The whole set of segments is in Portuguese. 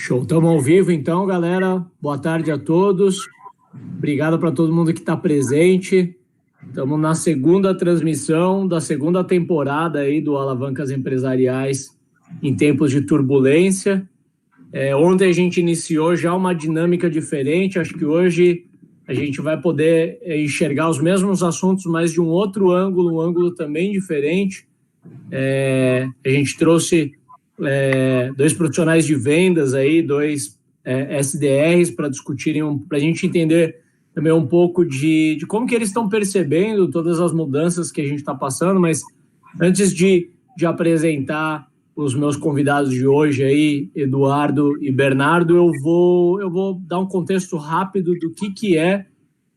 Show, estamos ao vivo então, galera. Boa tarde a todos. Obrigado para todo mundo que está presente. Estamos na segunda transmissão da segunda temporada aí do Alavancas Empresariais em tempos de turbulência. Ontem a gente iniciou já uma dinâmica diferente. Acho que hoje a gente vai poder enxergar os mesmos assuntos, mas de um outro ângulo, um ângulo também diferente. A gente trouxe dois profissionais de vendas aí, dois SDRs para discutirem, para a gente entender também um pouco de como que eles estão percebendo todas as mudanças que a gente está passando. Mas antes de apresentar os meus convidados de hoje aí, Eduardo e Bernardo, eu vou dar um contexto rápido do que é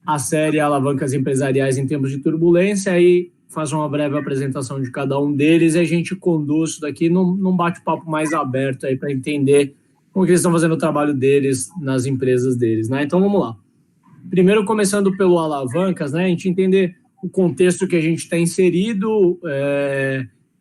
a série Alavancas Empresariais em Tempos de Turbulência, aí faço uma breve apresentação de cada um deles e a gente conduz isso daqui num bate-papo mais aberto aí para entender como que eles estão fazendo o trabalho deles nas empresas deles, né? Então vamos lá. Primeiro, começando pelo Alavancas, né? A gente entender o contexto que a gente está inserido.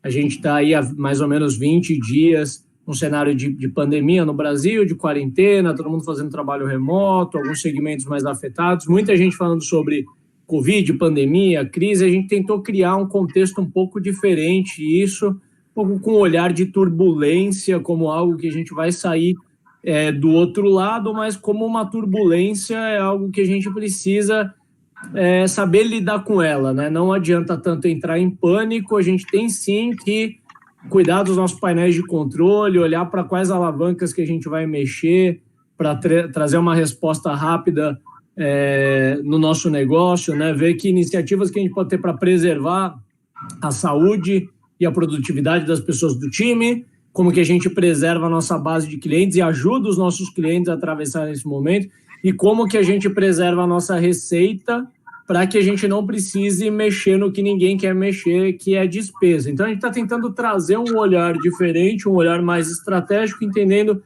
A gente está aí há mais ou menos 20 dias num cenário de pandemia no Brasil, de quarentena, todo mundo fazendo trabalho remoto, alguns segmentos mais afetados, muita gente falando sobre Covid, pandemia, crise. A gente tentou criar um contexto um pouco diferente, isso um pouco com um olhar de turbulência, como algo que a gente vai sair do outro lado, mas como uma turbulência é algo que a gente precisa saber lidar com ela, né? Não adianta tanto entrar em pânico, a gente tem sim que cuidar dos nossos painéis de controle, olhar para quais alavancas que a gente vai mexer para trazer uma resposta rápida no nosso negócio, né? Ver que iniciativas que a gente pode ter para preservar a saúde e a produtividade das pessoas do time, como que a gente preserva a nossa base de clientes e ajuda os nossos clientes a atravessar esse momento, e como que a gente preserva a nossa receita para que a gente não precise mexer no que ninguém quer mexer, que é despesa. Então, a gente está tentando trazer um olhar diferente, um olhar mais estratégico, entendendo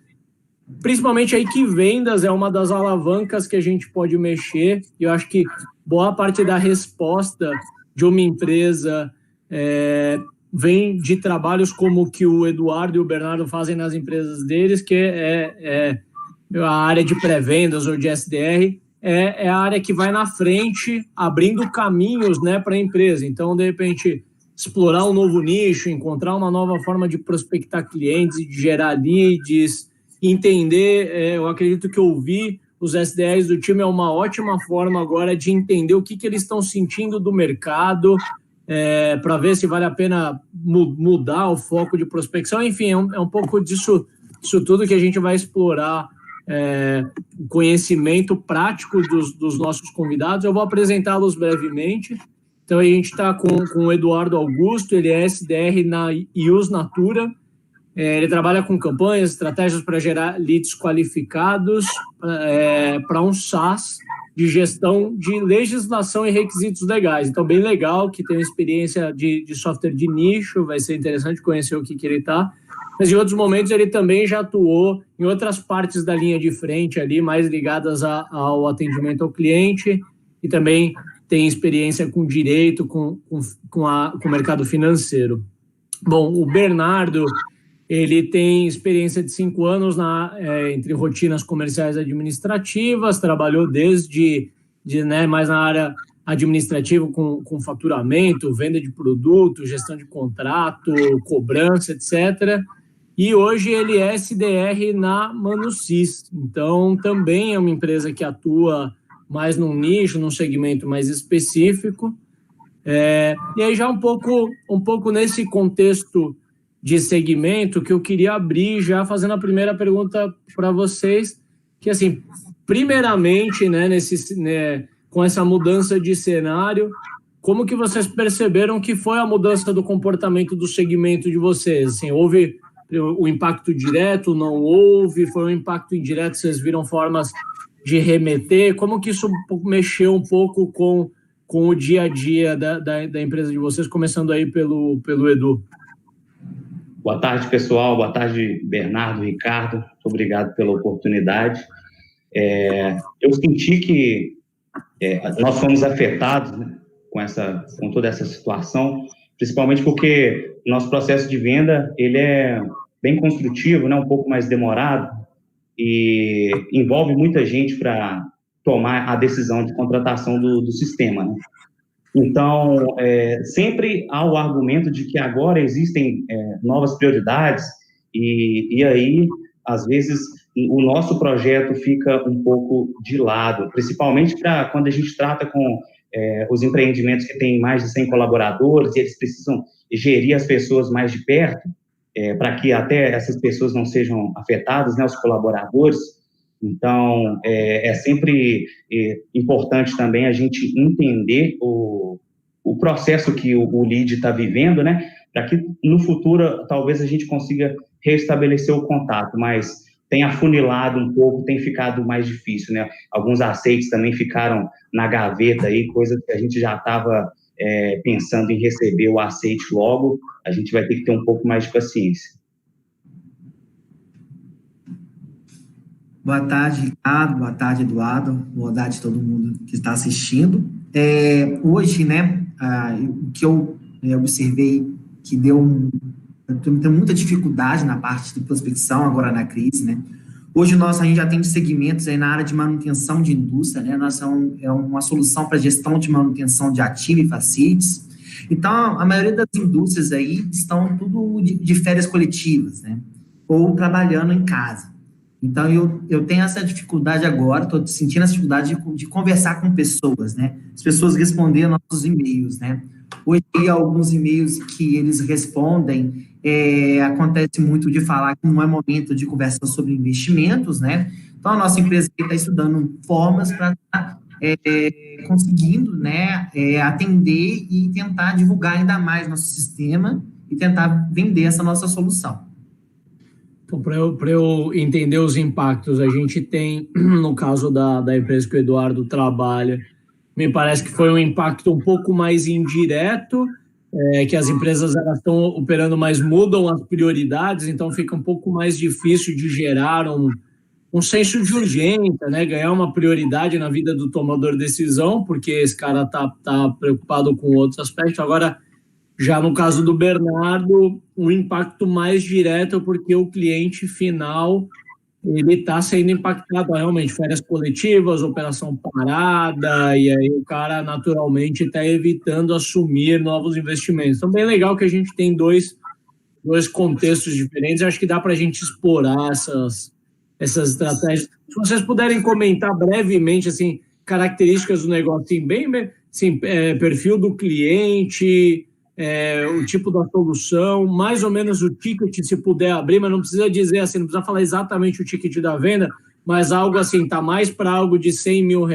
principalmente aí que vendas é uma das alavancas que a gente pode mexer. E eu acho que boa parte da resposta de uma empresa vem de trabalhos como o que o Eduardo e o Bernardo fazem nas empresas deles, que é a área de pré-vendas ou de SDR, é a área que vai na frente, abrindo caminhos, né, para a empresa. Então, de repente, explorar um novo nicho, encontrar uma nova forma de prospectar clientes, de gerar leads, entender, eu acredito que ouvir os SDRs do time é uma ótima forma agora de entender o que eles estão sentindo do mercado, para ver se vale a pena mudar o foco de prospecção. Enfim, é um pouco disso tudo que a gente vai explorar, o conhecimento prático dos nossos convidados. Eu vou apresentá-los brevemente. Então, a gente está com o Eduardo Augusto, ele é SDR na IUS Natura. Ele trabalha com campanhas, estratégias para gerar leads qualificados para um SaaS de gestão de legislação e requisitos legais. Então, bem legal, que tem uma experiência de software de nicho, vai ser interessante conhecer o que ele está. Mas em outros momentos ele também já atuou em outras partes da linha de frente ali, mais ligadas ao atendimento ao cliente, e também tem experiência com direito, com o mercado financeiro. Bom, o Bernardo, ele tem experiência de 5 anos entre rotinas comerciais e administrativas, trabalhou desde mais na área administrativa com faturamento, venda de produto, gestão de contrato, cobrança, etc. E hoje ele é SDR na Manusys. Então, também é uma empresa que atua mais num nicho, num segmento mais específico. E aí já um pouco nesse contexto de segmento que eu queria abrir já fazendo a primeira pergunta para vocês, que assim, primeiramente, né, com essa mudança de cenário, como que vocês perceberam que foi a mudança do comportamento do segmento de vocês? Assim, houve o impacto direto, não houve? Foi um impacto indireto, vocês viram formas de remeter? Como que isso mexeu um pouco com o dia a dia da empresa de vocês, começando aí pelo Edu? Boa tarde, pessoal. Boa tarde, Bernardo, Ricardo. Muito obrigado pela oportunidade. Eu senti que nós fomos afetados, né, com toda essa situação, principalmente porque o nosso processo de venda ele é bem construtivo, né, um pouco mais demorado. e envolve muita gente para tomar a decisão de contratação do sistema, né? Então, sempre há o argumento de que agora existem novas prioridades e aí, às vezes, o nosso projeto fica um pouco de lado, principalmente para quando a gente trata com os empreendimentos que têm mais de 100 colaboradores e eles precisam gerir as pessoas mais de perto, para que até essas pessoas não sejam afetadas, né, os colaboradores. Então, é sempre importante também a gente entender o processo que o lead está vivendo, né, para que no futuro talvez a gente consiga restabelecer o contato, mas tem afunilado um pouco, tem ficado mais difícil, né? Alguns aceites também ficaram na gaveta aí, coisa que a gente já estava pensando em receber o aceite logo, a gente vai ter que ter um pouco mais de paciência. Boa tarde, Ricardo. Boa tarde, Eduardo. Boa tarde a todo mundo que está assistindo. Hoje, né, o que eu observei que eu tenho muita dificuldade na parte de prospecção agora na crise, né? Hoje a gente já tem segmentos aí na área de manutenção de indústria, né? É uma solução para gestão de manutenção de ativo e facilities. Então, a maioria das indústrias aí estão tudo de férias coletivas, né? Ou trabalhando em casa. Então, eu tenho essa dificuldade agora, estou sentindo essa dificuldade de conversar com pessoas, né? As pessoas respondendo nossos e-mails, né? Hoje, alguns e-mails que eles respondem, acontece muito de falar que não é momento de conversa sobre investimentos, né? Então, a nossa empresa está estudando formas para estar conseguindo, né, atender e tentar divulgar ainda mais nosso sistema e tentar vender essa nossa solução. Então, para eu entender os impactos, a gente tem, no caso da empresa que o Eduardo trabalha, me parece que foi um impacto um pouco mais indireto, que as empresas elas estão operando, mas mudam as prioridades, então fica um pouco mais difícil de gerar um senso de urgência, né? Ganhar uma prioridade na vida do tomador de decisão, porque esse cara tá preocupado com outros aspectos. Agora, já no caso do Bernardo, o impacto mais direto é porque o cliente final ele está sendo impactado realmente, férias coletivas, operação parada, e aí o cara naturalmente está evitando assumir novos investimentos. Então, bem legal que a gente tem dois contextos diferentes, acho que dá para a gente explorar essas estratégias. Se vocês puderem comentar brevemente, assim, características do negócio, assim, perfil do cliente, o tipo da solução, mais ou menos o ticket, se puder abrir, mas não precisa dizer assim, não precisa falar exatamente o ticket da venda, mas algo assim, tá mais para algo de R$100 mil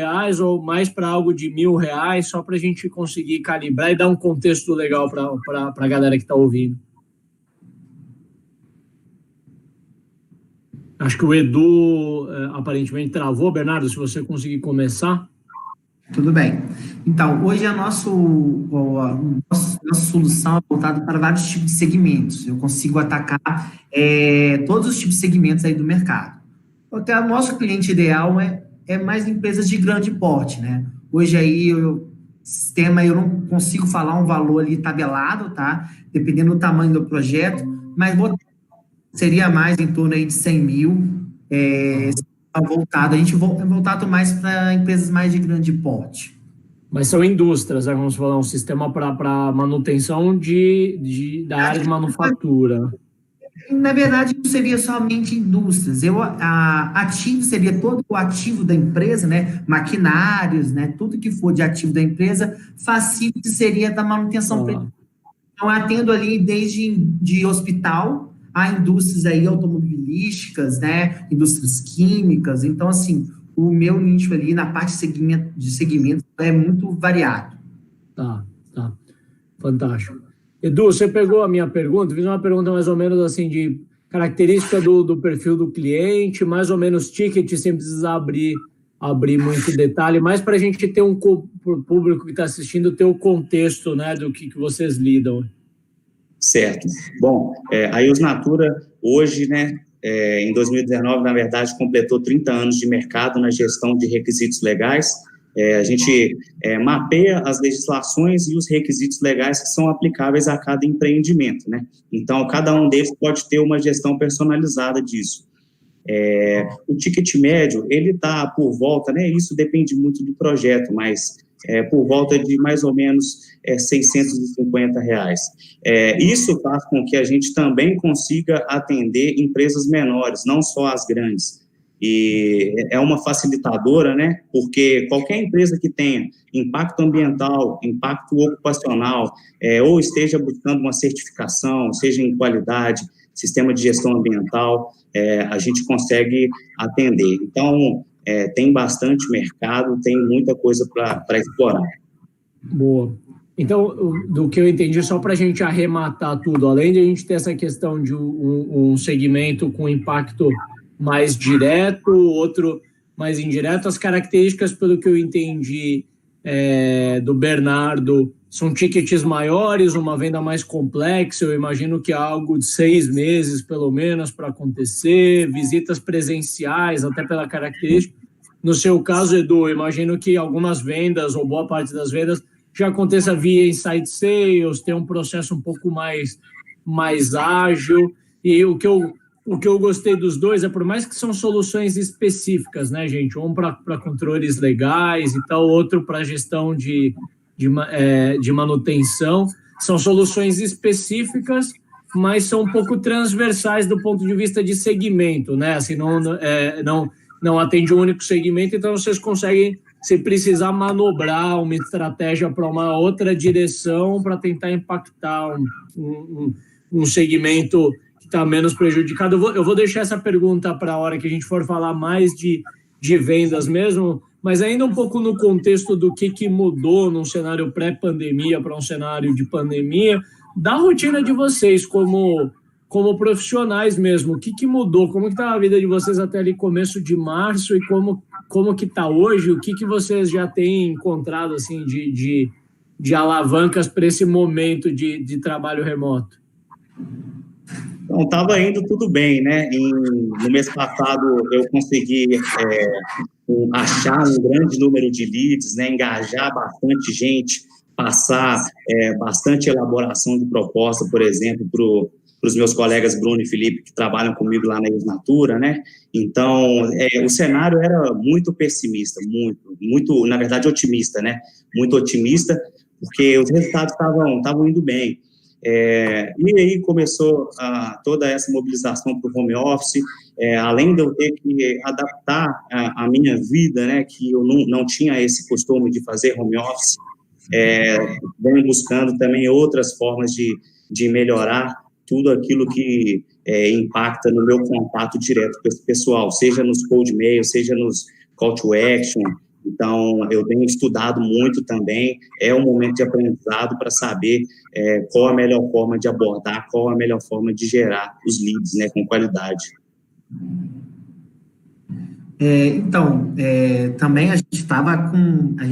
ou mais para algo de R$1.000, só para a gente conseguir calibrar e dar um contexto legal para a galera que está ouvindo. Acho que o Edu aparentemente travou. Bernardo, se você conseguir começar. Tudo bem. Então, hoje a nossa solução é voltada para vários tipos de segmentos. Eu consigo atacar todos os tipos de segmentos aí do mercado. Porque o nosso cliente ideal é mais empresas de grande porte, né? Hoje aí, sistema, eu não consigo falar um valor ali tabelado, tá? Dependendo do tamanho do projeto, mas seria mais em torno aí de 100 mil, voltado. A gente é voltado mais para empresas mais de grande porte. Mas são indústrias, vamos falar, um sistema para manutenção da área de manufatura. Na verdade, não seria somente indústrias. Ativo seria todo o ativo da empresa, né? Maquinários, né? Tudo que for de ativo da empresa, facility seria da manutenção. Então, atendo ali desde de hospital a indústrias aí automobilísticas, né? Indústrias químicas. Então, assim, o meu nicho ali na parte de segmento é muito variado. Tá. Fantástico. Edu, você pegou a minha pergunta, fiz uma pergunta mais ou menos assim de característica do perfil do cliente, mais ou menos ticket, sem precisar abrir muito detalhe, mas para a gente ter pro público que está assistindo, ter o contexto, né, do que vocês lidam. Certo. Bom, a EOS Natura hoje, né, em 2019, na verdade, completou 30 anos de mercado na gestão de requisitos legais. A gente mapeia as legislações e os requisitos legais que são aplicáveis a cada empreendimento, né? Então, cada um deles pode ter uma gestão personalizada disso. O ticket médio, ele está por volta, né, isso depende muito do projeto, mas por volta de mais ou menos R$650. Isso faz com que a gente também consiga atender empresas menores, não só as grandes. E é uma facilitadora, né? Porque qualquer empresa que tenha impacto ambiental, impacto ocupacional, ou esteja buscando uma certificação, seja em qualidade, sistema de gestão ambiental, a gente consegue atender. Então, tem bastante mercado, tem muita coisa para explorar. Boa. Então, do que eu entendi, só para a gente arrematar tudo, além de a gente ter essa questão de um segmento com impacto mais direto, outro mais indireto, as características, pelo que eu entendi do Bernardo, são tickets maiores, uma venda mais complexa, eu imagino que é algo de 6 meses, pelo menos, para acontecer, visitas presenciais, até pela característica. No seu caso, Edu, eu imagino que algumas vendas, ou boa parte das vendas, já aconteça via inside sales, tem um processo um pouco mais ágil, e o que eu gostei dos dois por mais que são soluções específicas, né, gente? Um para controles legais e tal, outro para gestão de manutenção. São soluções específicas, mas são um pouco transversais do ponto de vista de segmento, né? Assim, não atende um único segmento, então vocês conseguem, se precisar, manobrar uma estratégia para uma outra direção para tentar impactar um segmento que está menos prejudicado. Eu vou deixar essa pergunta para a hora que a gente for falar mais de vendas mesmo, mas ainda um pouco no contexto do que mudou num cenário pré-pandemia para um cenário de pandemia, da rotina de vocês como profissionais mesmo. O que mudou? Como que está a vida de vocês até ali começo de março e como que está hoje? O que vocês já têm encontrado assim, de alavancas para esse momento de trabalho remoto? Então, estava indo tudo bem, né? No mês passado, eu consegui achar um grande número de leads, né? Engajar bastante gente, passar bastante elaboração de proposta, por exemplo, para os meus colegas Bruno e Felipe, que trabalham comigo lá na Isnatura, né? Então, o cenário era muito pessimista, muito, na verdade, otimista, né? Muito otimista, porque os resultados estavam indo bem. E aí começou toda essa mobilização para o home office, além de eu ter que adaptar a minha vida, né, que eu não tinha esse costume de fazer home office, venho buscando também outras formas de melhorar tudo aquilo que impacta no meu contato direto com esse pessoal, seja nos cold mail, seja nos call to action. Então, eu tenho estudado muito também, é um momento de aprendizado para saber qual a melhor forma de abordar, qual a melhor forma de gerar os leads, né, com qualidade. Também a gente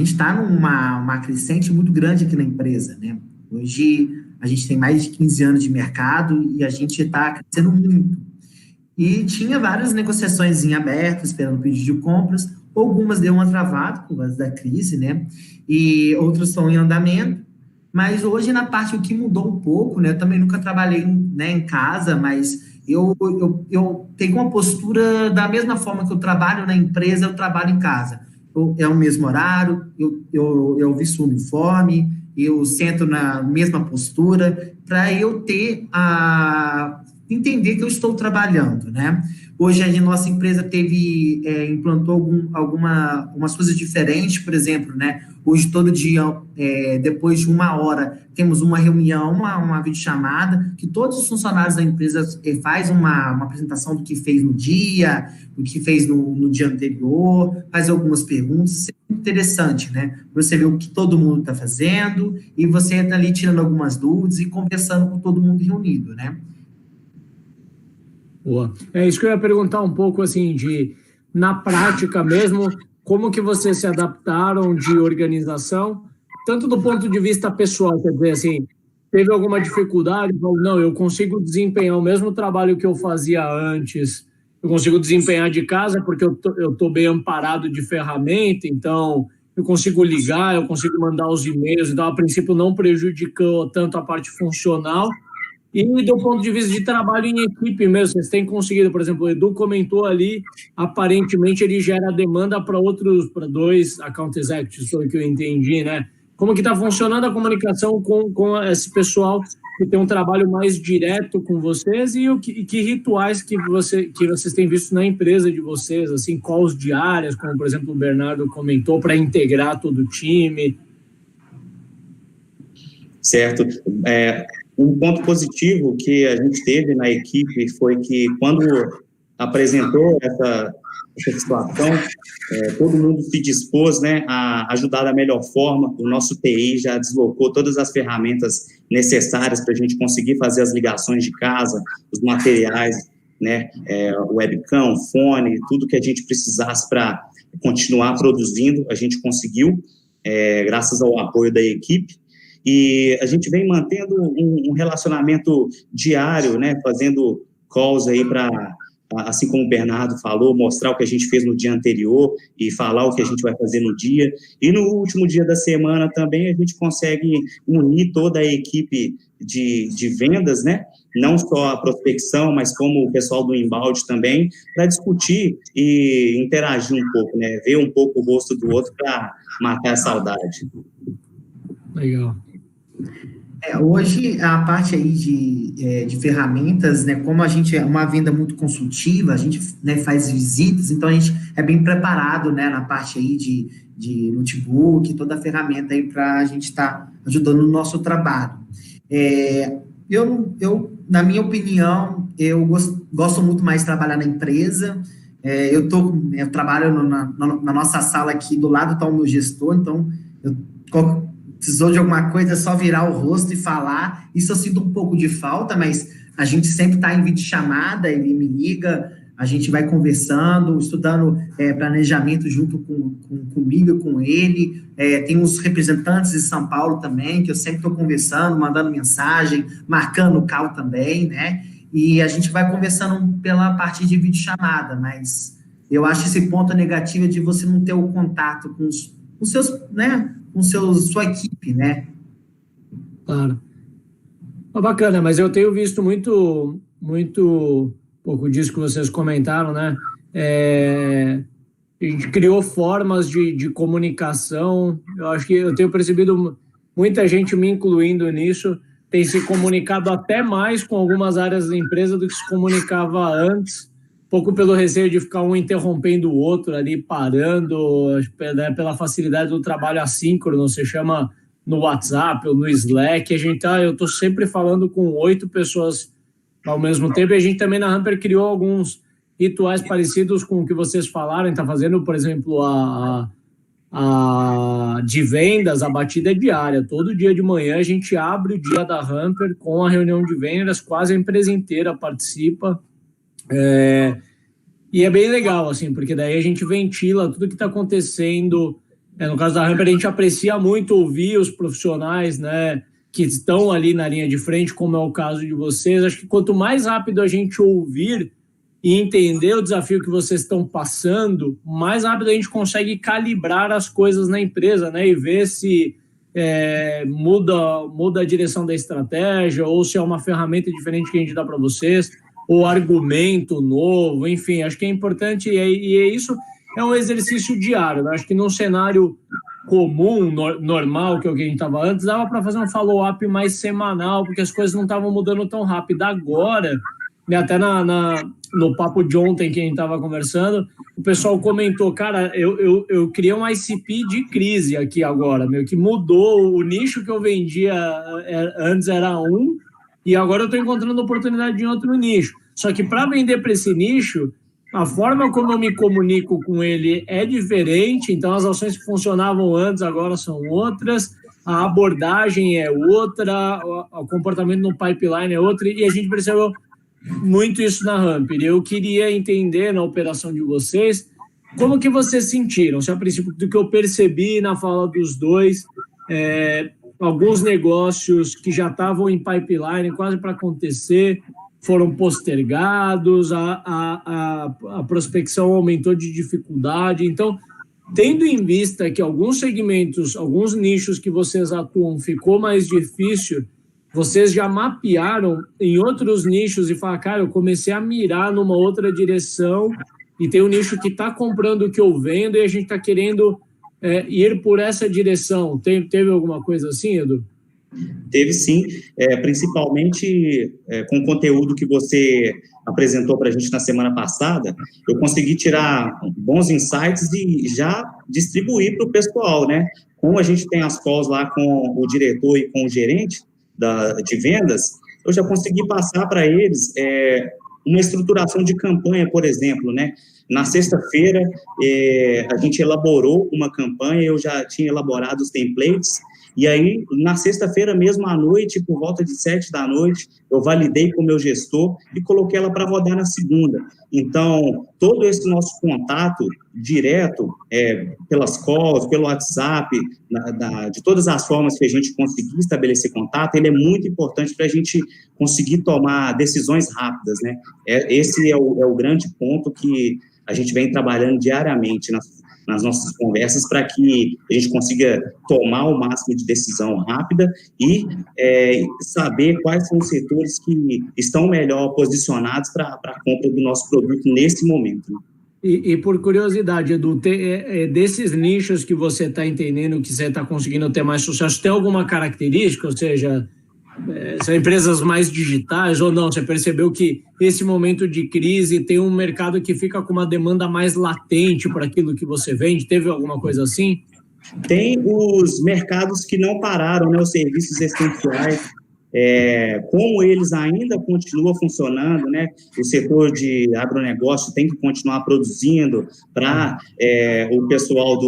está numa crescente muito grande aqui na empresa, né? Hoje, a gente tem mais de 15 anos de mercado e a gente está crescendo muito. E tinha várias negociações em aberto, esperando pedido de compras. Algumas deu uma travada por causa da crise, né? E outras estão em andamento. Mas hoje, na parte, o que mudou um pouco, né? Eu também nunca trabalhei, né, em casa, mas eu tenho uma postura da mesma forma que eu trabalho na empresa, eu trabalho em casa. É o mesmo horário, eu visto o uniforme, eu sento na mesma postura, para eu entender que eu estou trabalhando, né? Hoje, a nossa empresa implantou algumas coisas diferentes, por exemplo, né? Hoje, todo dia, depois de 1 hora, temos uma reunião, uma videochamada, que todos os funcionários da empresa faz uma apresentação do que fez no dia, do que fez no dia anterior, faz algumas perguntas. Isso é interessante, né? Você vê o que todo mundo está fazendo e você está ali tirando algumas dúvidas e conversando com todo mundo reunido, né? Boa. É isso que eu ia perguntar um pouco, assim, na prática mesmo, como que vocês se adaptaram de organização, tanto do ponto de vista pessoal, quer dizer, assim, teve alguma dificuldade? Não, eu consigo desempenhar o mesmo trabalho que eu fazia antes, eu consigo desempenhar de casa porque eu tô bem amparado de ferramenta, então eu consigo ligar, eu consigo mandar os e-mails, então a princípio não prejudicou tanto a parte funcional. E do ponto de vista de trabalho em equipe mesmo, vocês têm conseguido, por exemplo, o Edu comentou ali, aparentemente ele gera demanda para 2 account executives, foi o que eu entendi, né? Como que está funcionando a comunicação com esse pessoal que tem um trabalho mais direto com vocês e que rituais que vocês têm visto na empresa de vocês, assim, calls diárias, como, por exemplo, o Bernardo comentou, para integrar todo o time? Certo. Um ponto positivo que a gente teve na equipe foi que, quando apresentou essa situação, todo mundo se dispôs, né, a ajudar da melhor forma. O nosso TI já deslocou todas as ferramentas necessárias para a gente conseguir fazer as ligações de casa, os materiais, né, webcam, fone, tudo que a gente precisasse para continuar produzindo, a gente conseguiu, graças ao apoio da equipe. E a gente vem mantendo um relacionamento diário, né, fazendo calls aí para, assim como o Bernardo falou, mostrar o que a gente fez no dia anterior e falar o que a gente vai fazer no dia. E no último dia da semana também a gente consegue unir toda a equipe de vendas, né, não só a prospecção, mas como o pessoal do inbound também, para discutir e interagir um pouco, né, ver um pouco o rosto do outro para matar a saudade. Legal. Hoje, a parte aí de ferramentas, né, como a gente é uma venda muito consultiva, a gente, né, faz visitas, então a gente é bem preparado, né, na parte aí de notebook, toda a ferramenta aí para a gente estar ajudando no nosso trabalho. Na minha opinião, eu gosto muito mais de trabalhar na empresa. Eu trabalho na nossa sala aqui, do lado está o meu gestor, então precisou de alguma coisa, é só virar o rosto e falar. Isso eu sinto um pouco de falta, mas a gente sempre está em videochamada, ele me liga, a gente vai conversando, estudando planejamento junto comigo e com ele. Tem uns representantes de São Paulo também, que eu sempre estou conversando, mandando mensagem, marcando o call também, né? E a gente vai conversando pela parte de videochamada, mas eu acho esse ponto negativo de você não ter o contato com os seus, né? Com sua equipe, né? Claro. Bacana, mas eu tenho visto muito pouco disso que vocês comentaram, né? A gente criou formas de comunicação. Eu acho que eu tenho percebido muita gente, me incluindo nisso, tem se comunicado até mais com algumas áreas da empresa do que se comunicava antes, pouco pelo receio de ficar um interrompendo o outro ali, parando, né, pela facilidade do trabalho assíncrono. Você chama no WhatsApp ou no Slack, eu estou sempre falando com 8 pessoas ao mesmo tempo, e a gente também na Hamper criou alguns rituais parecidos com o que vocês falaram. Está fazendo, por exemplo, de vendas, a batida diária. Todo dia de manhã a gente abre o dia da Hamper com a reunião de vendas, quase a empresa inteira participa. E é bem legal, assim, porque daí a gente ventila tudo que está acontecendo. No caso da Hamper, a gente aprecia muito ouvir os profissionais, né, que estão ali na linha de frente, como é o caso de vocês. Acho que quanto mais rápido a gente ouvir e entender o desafio que vocês estão passando, mais rápido a gente consegue calibrar as coisas na empresa, né, e ver se muda a direção da estratégia, ou se é uma ferramenta diferente que a gente dá para vocês, ou argumento novo, enfim. Acho que é importante, e isso é um exercício diário, né? Acho que num cenário comum, normal, que é o que a gente estava antes, dava para fazer um follow-up mais semanal, porque as coisas não estavam mudando tão rápido. Agora, né, até no papo de ontem que a gente estava conversando, o pessoal comentou, cara, eu criei um ICP de crise aqui agora, que mudou. O nicho que eu vendia antes era um, e agora eu estou encontrando oportunidade em outro nicho. Só que para vender para esse nicho, a forma como eu me comunico com ele é diferente, então as ações que funcionavam antes agora são outras, a abordagem é outra, o comportamento no pipeline é outro, e a gente percebeu muito isso na Hamper. Eu queria entender, na operação de vocês, como que vocês sentiram, se a princípio do que eu percebi na fala dos dois, alguns negócios que já estavam em pipeline, quase para acontecer, foram postergados, a prospecção aumentou de dificuldade. Então, tendo em vista que alguns segmentos, alguns nichos que vocês atuam ficou mais difícil, vocês já mapearam em outros nichos e falaram, cara, eu comecei a mirar numa outra direção e tem um nicho que está comprando o que eu vendo e a gente está querendo ir por essa direção. Teve alguma coisa assim, Edu? Teve sim, principalmente com o conteúdo que você apresentou para a gente na semana passada, eu consegui tirar bons insights e já distribuir para o pessoal, né? Como a gente tem as calls lá com o diretor e com o gerente de vendas, eu já consegui passar para eles uma estruturação de campanha, por exemplo, né? Na sexta-feira, a gente elaborou uma campanha, eu já tinha elaborado os templates, e aí, na sexta-feira mesmo, à noite, por volta de 7 da noite, eu validei com o meu gestor e coloquei ela para rodar na segunda. Então, todo esse nosso contato direto, pelas calls, pelo WhatsApp, de todas as formas que a gente conseguir estabelecer contato, ele é muito importante para a gente conseguir tomar decisões rápidas, né? Esse é o grande ponto que a gente vem trabalhando diariamente nas nossas conversas para que a gente consiga tomar o máximo de decisão rápida e saber quais são os setores que estão melhor posicionados para a compra do nosso produto nesse momento. E por curiosidade, Edu, desses nichos que você está entendendo, que você está conseguindo ter mais sucesso, tem alguma característica, ou seja, são empresas mais digitais ou não? Você percebeu que esse momento de crise tem um mercado que fica com uma demanda mais latente para aquilo que você vende? Teve alguma coisa assim? Tem os mercados que não pararam, né, os serviços essenciais, como eles ainda continuam funcionando, né? O setor de agronegócio tem que continuar produzindo para o pessoal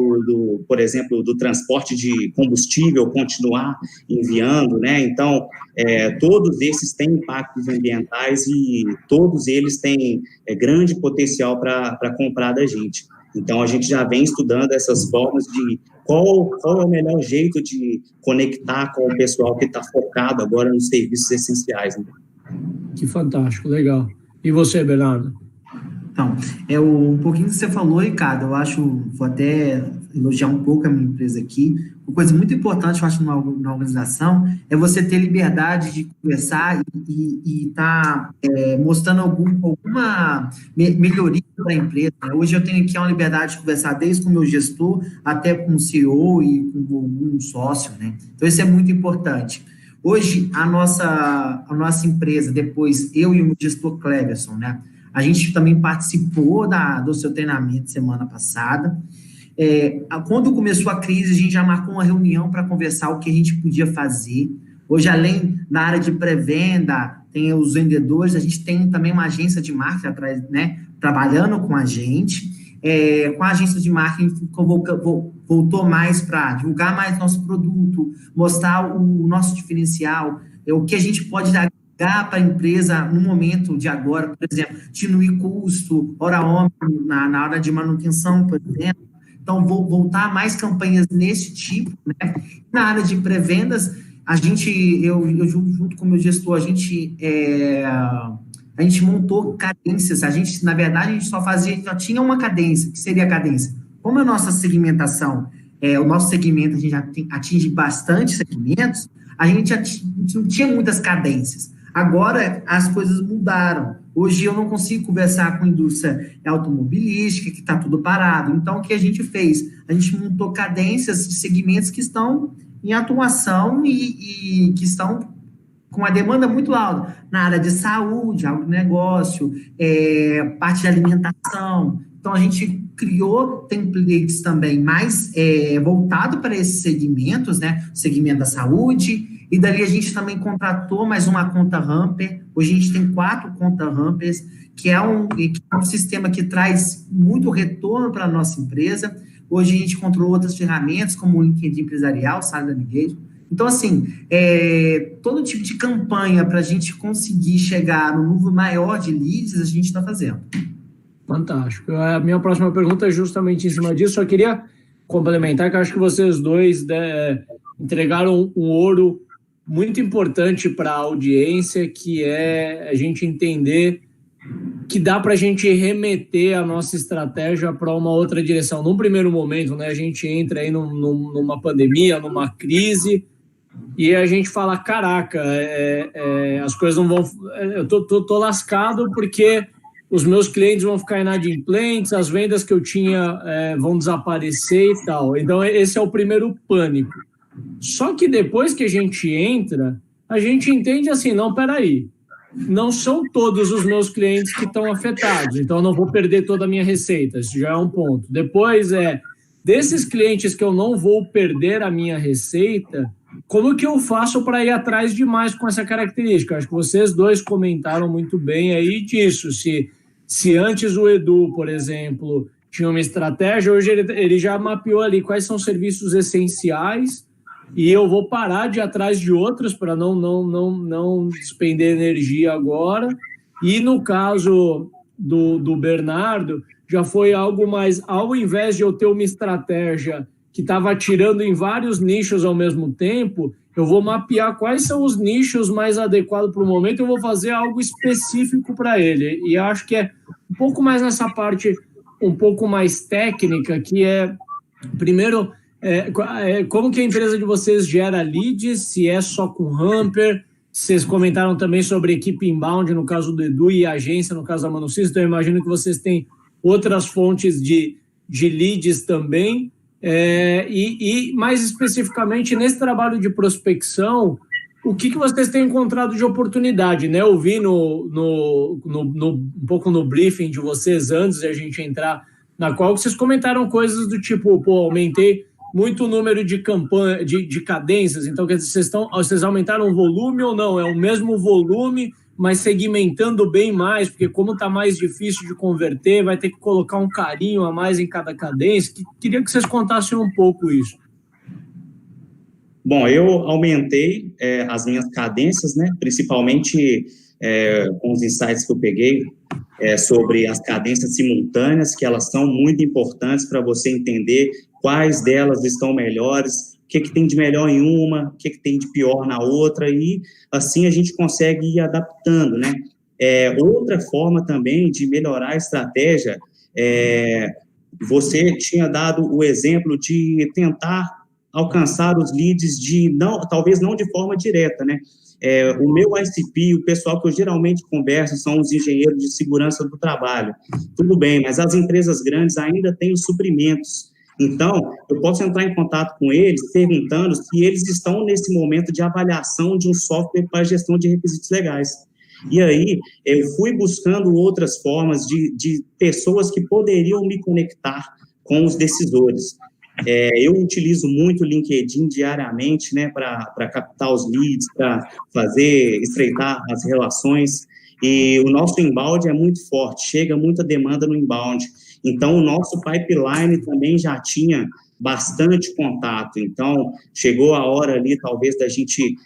por exemplo, do transporte de combustível continuar enviando, né? Então, todos esses têm impactos ambientais e todos eles têm grande potencial para comprar da gente. Então, a gente já vem estudando essas formas de qual é o melhor jeito de conectar com o pessoal que está focado agora nos serviços essenciais. Né? Que fantástico, legal. E você, Bernardo? Então, um pouquinho que você falou, Ricardo, eu acho, vou até elogiar um pouco a minha empresa aqui. Uma coisa muito importante, eu acho, na organização, é você ter liberdade de conversar e estar mostrando alguma melhoria para a empresa. Hoje eu tenho aqui uma liberdade de conversar desde com o meu gestor até com o CEO e com algum sócio, né? Então, isso é muito importante. Hoje, a nossa empresa, depois eu e o meu gestor Cleverson, né? A gente também participou do seu treinamento semana passada. Quando começou a crise, a gente já marcou uma reunião para conversar o que a gente podia fazer. Hoje, além da área de pré-venda, tem os vendedores, a gente tem também uma agência de marketing atrás, né, trabalhando com a gente. Com a agência de marketing, voltou mais para divulgar mais nosso produto, mostrar o nosso diferencial, o que a gente pode dar para a empresa no momento de agora, por exemplo, diminuir custo, hora-homem na hora de manutenção, por exemplo. Então, vou voltar mais campanhas nesse tipo, né? Na área de pré-vendas, eu junto com o meu gestor, a gente montou cadências. Na verdade, a gente só tinha uma cadência, que seria a cadência. Como é a nossa segmentação, o nosso segmento, a gente já atinge bastante segmentos, a gente não tinha muitas cadências. Agora, as coisas mudaram. Hoje, eu não consigo conversar com a indústria automobilística, que está tudo parado. Então, o que a gente fez? A gente montou cadências de segmentos que estão em atuação e que estão com uma demanda muito alta. Na área de saúde, agronegócio, parte de alimentação. Então, a gente criou templates também mais voltado para esses segmentos, né? O segmento da saúde. E dali a gente também contratou mais uma conta Hamper. Hoje a gente tem 4 contas Hampers, que é um sistema que traz muito retorno para a nossa empresa. Hoje a gente controlou outras ferramentas, como o LinkedIn empresarial, Sala Engage. Então, assim, todo tipo de campanha para a gente conseguir chegar no número maior de leads, a gente está fazendo. Fantástico. A minha próxima pergunta é justamente em cima disso. Só queria complementar que eu acho que vocês dois entregaram um ouro muito importante para a audiência, que é a gente entender que dá para a gente remeter a nossa estratégia para uma outra direção. Num primeiro momento, né, a gente entra aí numa pandemia, numa crise, e a gente fala, caraca, as coisas não vão... Eu tô lascado porque os meus clientes vão ficar inadimplentes, as vendas que eu tinha vão desaparecer e tal. Então, esse é o primeiro pânico. Só que depois que a gente entra, a gente entende assim, não, peraí, não são todos os meus clientes que estão afetados, então eu não vou perder toda a minha receita, isso já é um ponto. Depois desses clientes que eu não vou perder a minha receita, como que eu faço para ir atrás de mais com essa característica? Acho que vocês dois comentaram muito bem aí disso, se antes o Edu, por exemplo, tinha uma estratégia, hoje ele já mapeou ali quais são os serviços essenciais e eu vou parar de ir atrás de outros para não despender energia agora. E no caso do Bernardo, já foi algo mais, ao invés de eu ter uma estratégia que estava atirando em vários nichos ao mesmo tempo, eu vou mapear quais são os nichos mais adequados para o momento, eu vou fazer algo específico para ele. E acho que é um pouco mais nessa parte, um pouco mais técnica, que primeiro, como que a empresa de vocês gera leads, se é só com Hamper. Vocês comentaram também sobre equipe inbound, no caso do Edu, e agência, no caso da Manucis, então eu imagino que vocês têm outras fontes de leads também. E mais especificamente nesse trabalho de prospecção, o que vocês têm encontrado de oportunidade, né? Eu vi um pouco no briefing de vocês antes de a gente entrar, na qual vocês comentaram coisas do tipo, aumentei muito o número de campanha, de cadências, então quer dizer, vocês aumentaram o volume ou não? É o mesmo volume, mas segmentando bem mais, porque como está mais difícil de converter, vai ter que colocar um carinho a mais em cada cadência. Queria que vocês contassem um pouco isso. Bom, eu aumentei as minhas cadências, né? Principalmente com os insights que eu peguei sobre as cadências simultâneas, que elas são muito importantes para você entender quais delas estão melhores, o que tem de melhor em uma, o que tem de pior na outra, e assim a gente consegue ir adaptando, né? Outra forma também de melhorar a estratégia, você tinha dado o exemplo de tentar alcançar os leads talvez não de forma direta, né? O meu ICP, o pessoal que eu geralmente converso são os engenheiros de segurança do trabalho. Tudo bem, mas as empresas grandes ainda têm os suprimentos. Então, eu posso entrar em contato com eles perguntando se eles estão nesse momento de avaliação de um software para gestão de requisitos legais. E aí, eu fui buscando outras formas de pessoas que poderiam me conectar com os decisores. Eu utilizo muito o LinkedIn diariamente, né, para captar os leads, para estreitar as relações, e o nosso inbound é muito forte, chega muita demanda no inbound, então o nosso pipeline também já tinha bastante contato, então chegou a hora ali, talvez, da gente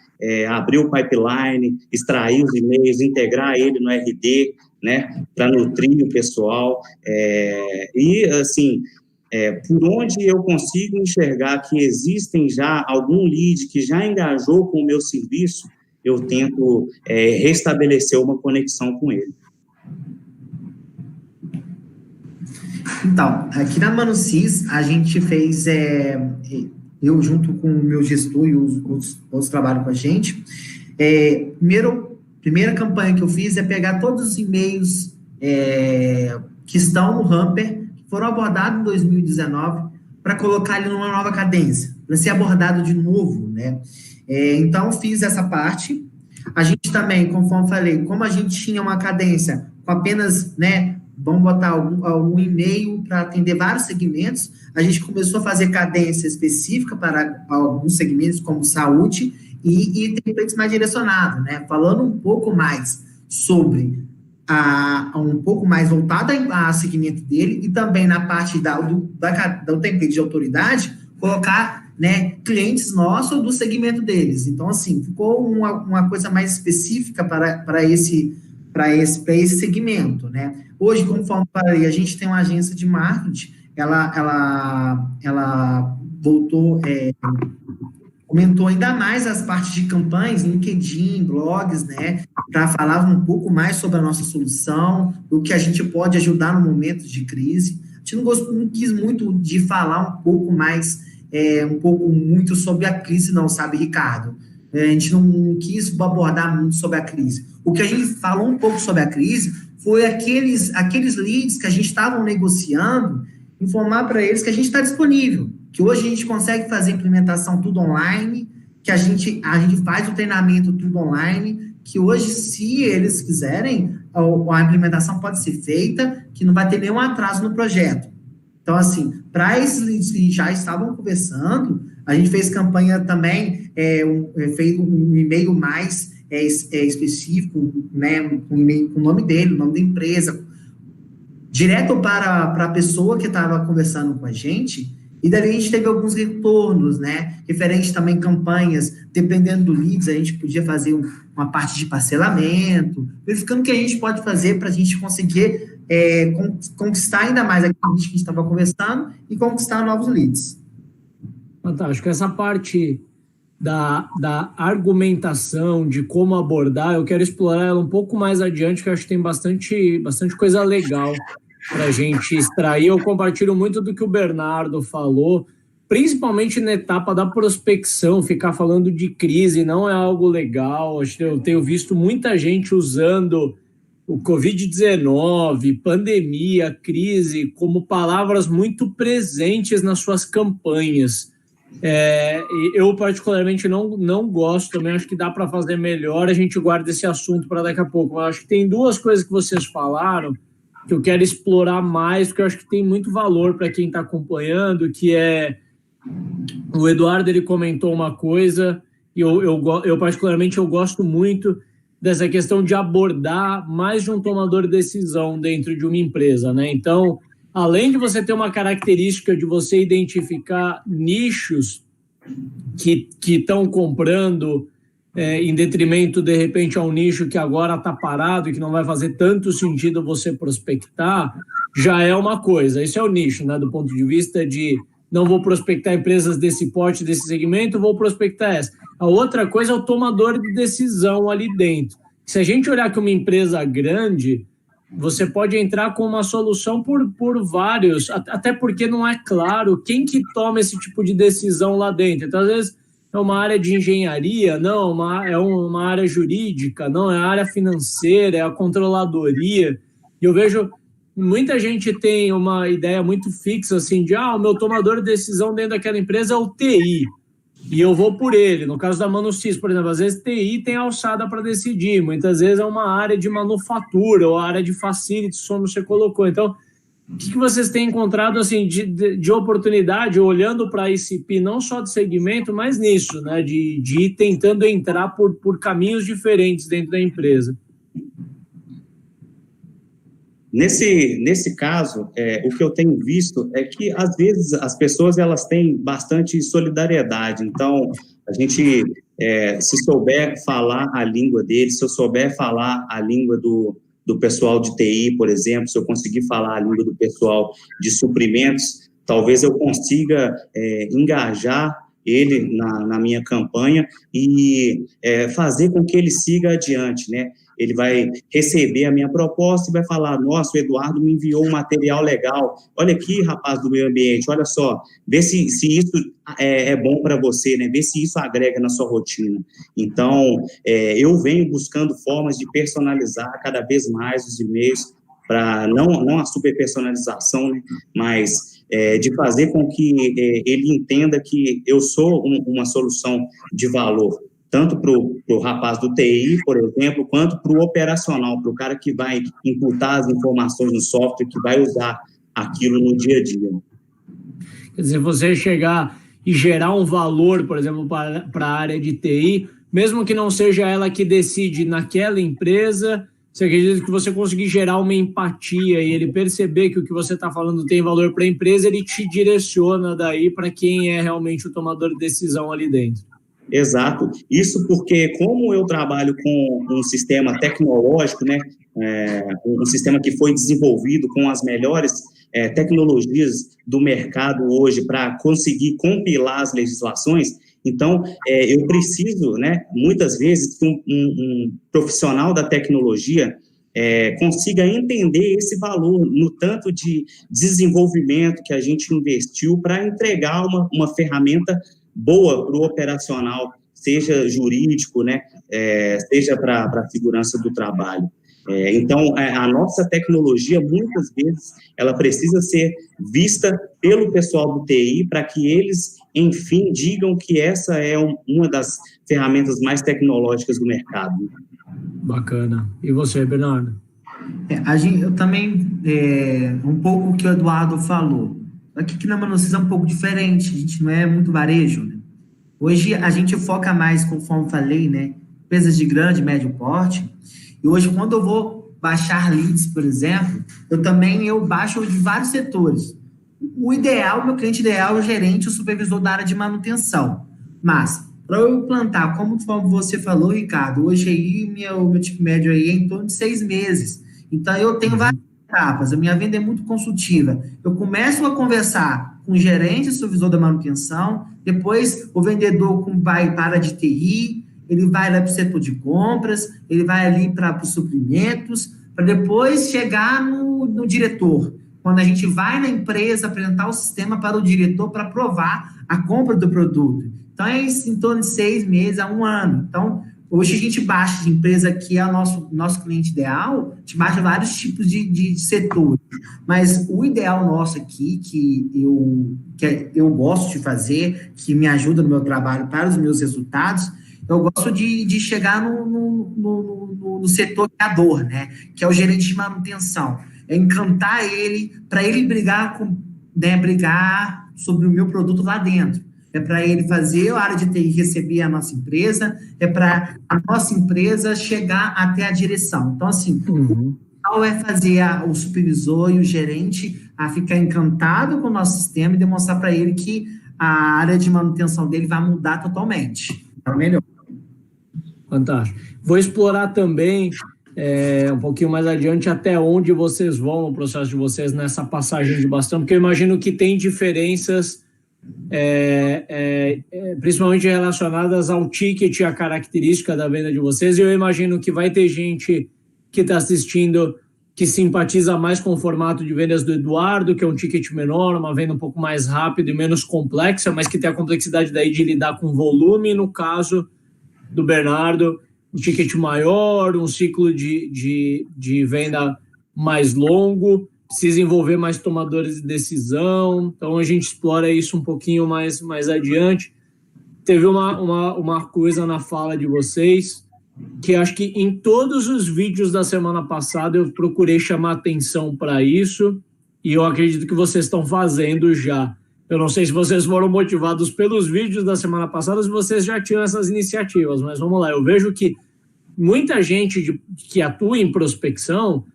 abrir o pipeline, extrair os e-mails, integrar ele no RD, né, para nutrir o pessoal, e assim... por onde eu consigo enxergar que existem já algum lead que já engajou com o meu serviço, eu tento restabelecer uma conexão com ele. Então, aqui na Manucis, a gente fez, eu junto com o meu gestor e os outros trabalham com a gente, primeira campanha que eu fiz é pegar todos os e-mails que estão no Hamper, foram abordados em 2019, para colocar ele numa nova cadência, para ser abordado de novo, né? Então, fiz essa parte. A gente também, conforme falei, como a gente tinha uma cadência com apenas, né, vamos botar algum e-mail para atender vários segmentos, a gente começou a fazer cadência específica para alguns segmentos, como saúde, e templates mais direcionados, né? Falando um pouco mais sobre... um pouco mais voltada a segmento dele, e também na parte do template de autoridade, colocar, né, clientes nossos do segmento deles. Então, assim, ficou uma coisa mais específica para esse segmento, né? Hoje, conforme falei, a gente tem uma agência de marketing, ela voltou... aumentou ainda mais as partes de campanhas, LinkedIn, blogs, né, para falar um pouco mais sobre a nossa solução, o que a gente pode ajudar no momento de crise. A gente não quis muito de falar um pouco mais um pouco muito sobre a crise, não, sabe, Ricardo? A gente não quis abordar muito sobre a crise. O que a gente falou um pouco sobre a crise foi aqueles leads que a gente estava negociando, informar para eles que a gente está disponível, que hoje a gente consegue fazer implementação tudo online, que a gente faz o treinamento tudo online, que hoje, se eles quiserem, a implementação pode ser feita, que não vai ter nenhum atraso no projeto. Então, assim, para esses leads que já estavam conversando, a gente fez campanha também, fez um e-mail mais específico, né, um e-mail com o nome dele, o nome da empresa, direto para a pessoa que estava conversando com a gente, e daí a gente teve alguns retornos, né, referente também campanhas, dependendo do leads, a gente podia fazer uma parte de parcelamento, verificando o que a gente pode fazer para a gente conseguir conquistar ainda mais aquilo que a gente estava conversando e conquistar novos leads. Fantástico. Essa parte da argumentação, de como abordar, eu quero explorar ela um pouco mais adiante, que eu acho que tem bastante coisa legal para a gente extrair. Eu compartilho muito do que o Bernardo falou, principalmente na etapa da prospecção. Ficar falando de crise não é algo legal. Eu tenho visto muita gente usando o Covid-19, pandemia, crise, como palavras muito presentes nas suas campanhas. Eu particularmente não gosto, também acho que dá para fazer melhor. A gente guarda esse assunto para daqui a pouco. Eu acho que tem duas coisas que vocês falaram que eu quero explorar mais, porque eu acho que tem muito valor para quem está acompanhando, que é... O Eduardo, ele comentou uma coisa, e eu particularmente eu gosto muito dessa questão de abordar mais de um tomador de decisão dentro de uma empresa, né? Então, além de você ter uma característica de você identificar nichos que estão comprando em detrimento, de repente, a um nicho que agora está parado e que não vai fazer tanto sentido você prospectar, já é uma coisa. Isso é o nicho, né? Do ponto de vista de não vou prospectar empresas desse porte, desse segmento, vou prospectar essa. A outra coisa é o tomador de decisão ali dentro. Se a gente olhar que uma empresa grande, você pode entrar com uma solução por vários, até porque não é claro quem que toma esse tipo de decisão lá dentro. Então, às vezes, é uma área de engenharia, não, é uma área jurídica, não, é a área financeira, é a controladoria. E eu vejo muita gente tem uma ideia muito fixa, assim, de o meu tomador de decisão dentro daquela empresa é o TI, e eu vou por ele. No caso da Manucis, por exemplo, às vezes TI tem alçada para decidir, muitas vezes é uma área de manufatura ou área de facilities, como você colocou. Então, o que vocês têm encontrado assim, de oportunidade, olhando para a ICP, não só de segmento, mas nisso, né, de ir tentando entrar por caminhos diferentes dentro da empresa? Nesse caso, o que eu tenho visto é que, às vezes, as pessoas elas têm bastante solidariedade. Então, a gente, se souber falar a língua deles, se eu souber falar a língua do pessoal de TI, por exemplo, se eu conseguir falar a língua do pessoal de suprimentos, talvez eu consiga engajar ele na minha campanha e fazer com que ele siga adiante, né? Ele vai receber a minha proposta e vai falar, nossa, o Eduardo me enviou um material legal, olha aqui, rapaz do meio ambiente, olha só, vê se isso é bom para você, né? Vê se isso agrega na sua rotina. Então, eu venho buscando formas de personalizar cada vez mais os e-mails, para não a super personalização, né? Mas de fazer com que ele entenda que eu sou uma solução de valor, tanto para o rapaz do TI, por exemplo, quanto para o operacional, para o cara que vai imputar as informações no software, que vai usar aquilo no dia a dia. Quer dizer, você chegar e gerar um valor, por exemplo, para a área de TI, mesmo que não seja ela que decide naquela empresa, você acredita que você conseguir gerar uma empatia e ele perceber que o que você está falando tem valor para a empresa, ele te direciona daí para quem é realmente o tomador de decisão ali dentro. Exato. Isso porque, como eu trabalho com um sistema tecnológico, né, um sistema que foi desenvolvido com as melhores tecnologias do mercado hoje para conseguir compilar as legislações, então, eu preciso, né, muitas vezes, que um profissional da tecnologia consiga entender esse valor no tanto de desenvolvimento que a gente investiu para entregar uma ferramenta boa para o operacional, seja jurídico, né, seja para a segurança do trabalho. Então, a nossa tecnologia, muitas vezes, ela precisa ser vista pelo pessoal do TI para que eles, enfim, digam que essa é uma das ferramentas mais tecnológicas do mercado. Bacana. E você, Bernardo? Eu também, um pouco o que o Eduardo falou. Aqui que na Manucis é um pouco diferente, a gente não é muito varejo, né? Hoje a gente foca mais, conforme falei, né? Empresas de grande, médio porte. E hoje, quando eu vou baixar leads, por exemplo, eu baixo de vários setores. O meu cliente ideal é o gerente, o supervisor da área de manutenção. Mas, para eu implantar, como você falou, Ricardo, hoje aí, meu tipo médio aí é em torno de 6 meses. Então, eu tenho várias etapas, a minha venda é muito consultiva. Eu começo a conversar com o gerente, supervisor da manutenção, depois o vendedor vai para a área de TI, ele vai lá para o setor de compras, ele vai ali para os suprimentos, para depois chegar no diretor. Quando a gente vai na empresa apresentar o sistema para o diretor para aprovar a compra do produto. Então, é em torno de 6 meses a 1 ano. Então, hoje a gente baixa de empresa que é o nosso cliente ideal, a gente baixa vários tipos de setores. Mas o ideal nosso aqui, que eu gosto de fazer, que me ajuda no meu trabalho para os meus resultados, eu gosto de chegar no setor criador, né? Que é o gerente de manutenção. É encantar ele, para ele brigar sobre o meu produto lá dentro. É para ele fazer a área de TI receber a nossa empresa, é para a nossa empresa chegar até a direção. Então, assim, o ideal é fazer o supervisor e o gerente a ficar encantado com o nosso sistema e demonstrar para ele que a área de manutenção dele vai mudar totalmente. Para melhor. Fantástico. Vou explorar também um pouquinho mais adiante até onde vocês vão no processo de vocês nessa passagem de bastão, porque eu imagino que tem diferenças principalmente relacionadas ao ticket e à característica da venda de vocês, e eu imagino que vai ter gente que está assistindo que simpatiza mais com o formato de vendas do Eduardo, que é um ticket menor, uma venda um pouco mais rápida e menos complexa, mas que tem a complexidade daí de lidar com volume, no caso do Bernardo, um ticket maior, um ciclo de venda mais longo, precisa envolver mais tomadores de decisão, então a gente explora isso um pouquinho mais adiante. Teve uma coisa na fala de vocês, que acho que em todos os vídeos da semana passada eu procurei chamar atenção para isso, e eu acredito que vocês estão fazendo já. Eu não sei se vocês foram motivados pelos vídeos da semana passada ou se vocês já tinham essas iniciativas, mas vamos lá. Eu vejo que muita gente que atua em prospecção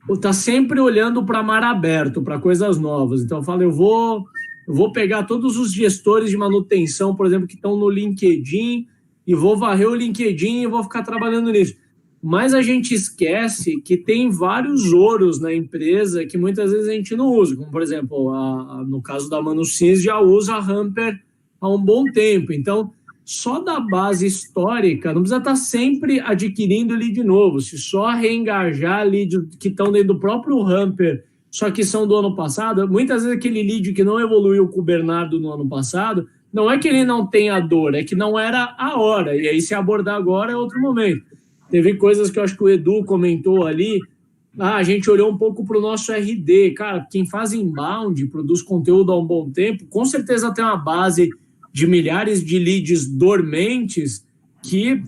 está sempre olhando para mar aberto, para coisas novas. Então, eu falo, eu vou pegar todos os gestores de manutenção, por exemplo, que estão no LinkedIn, e vou varrer o LinkedIn e vou ficar trabalhando nisso. Mas a gente esquece que tem vários ouros na empresa que muitas vezes a gente não usa, como, por exemplo, no caso da Manucis, já usa a Hamper há um bom tempo. Então, só da base histórica, não precisa estar sempre adquirindo lead novo. Se só reengajar lead que estão dentro do próprio Hamper, só que são do ano passado, muitas vezes aquele lead que não evoluiu com o Bernardo no ano passado, não é que ele não tenha dor, é que não era a hora. E aí, se abordar agora, é outro momento. Teve coisas que eu acho que o Edu comentou ali. A gente olhou um pouco para o nosso RD. Cara, quem faz inbound, produz conteúdo há um bom tempo, com certeza tem uma base de milhares de leads dormentes que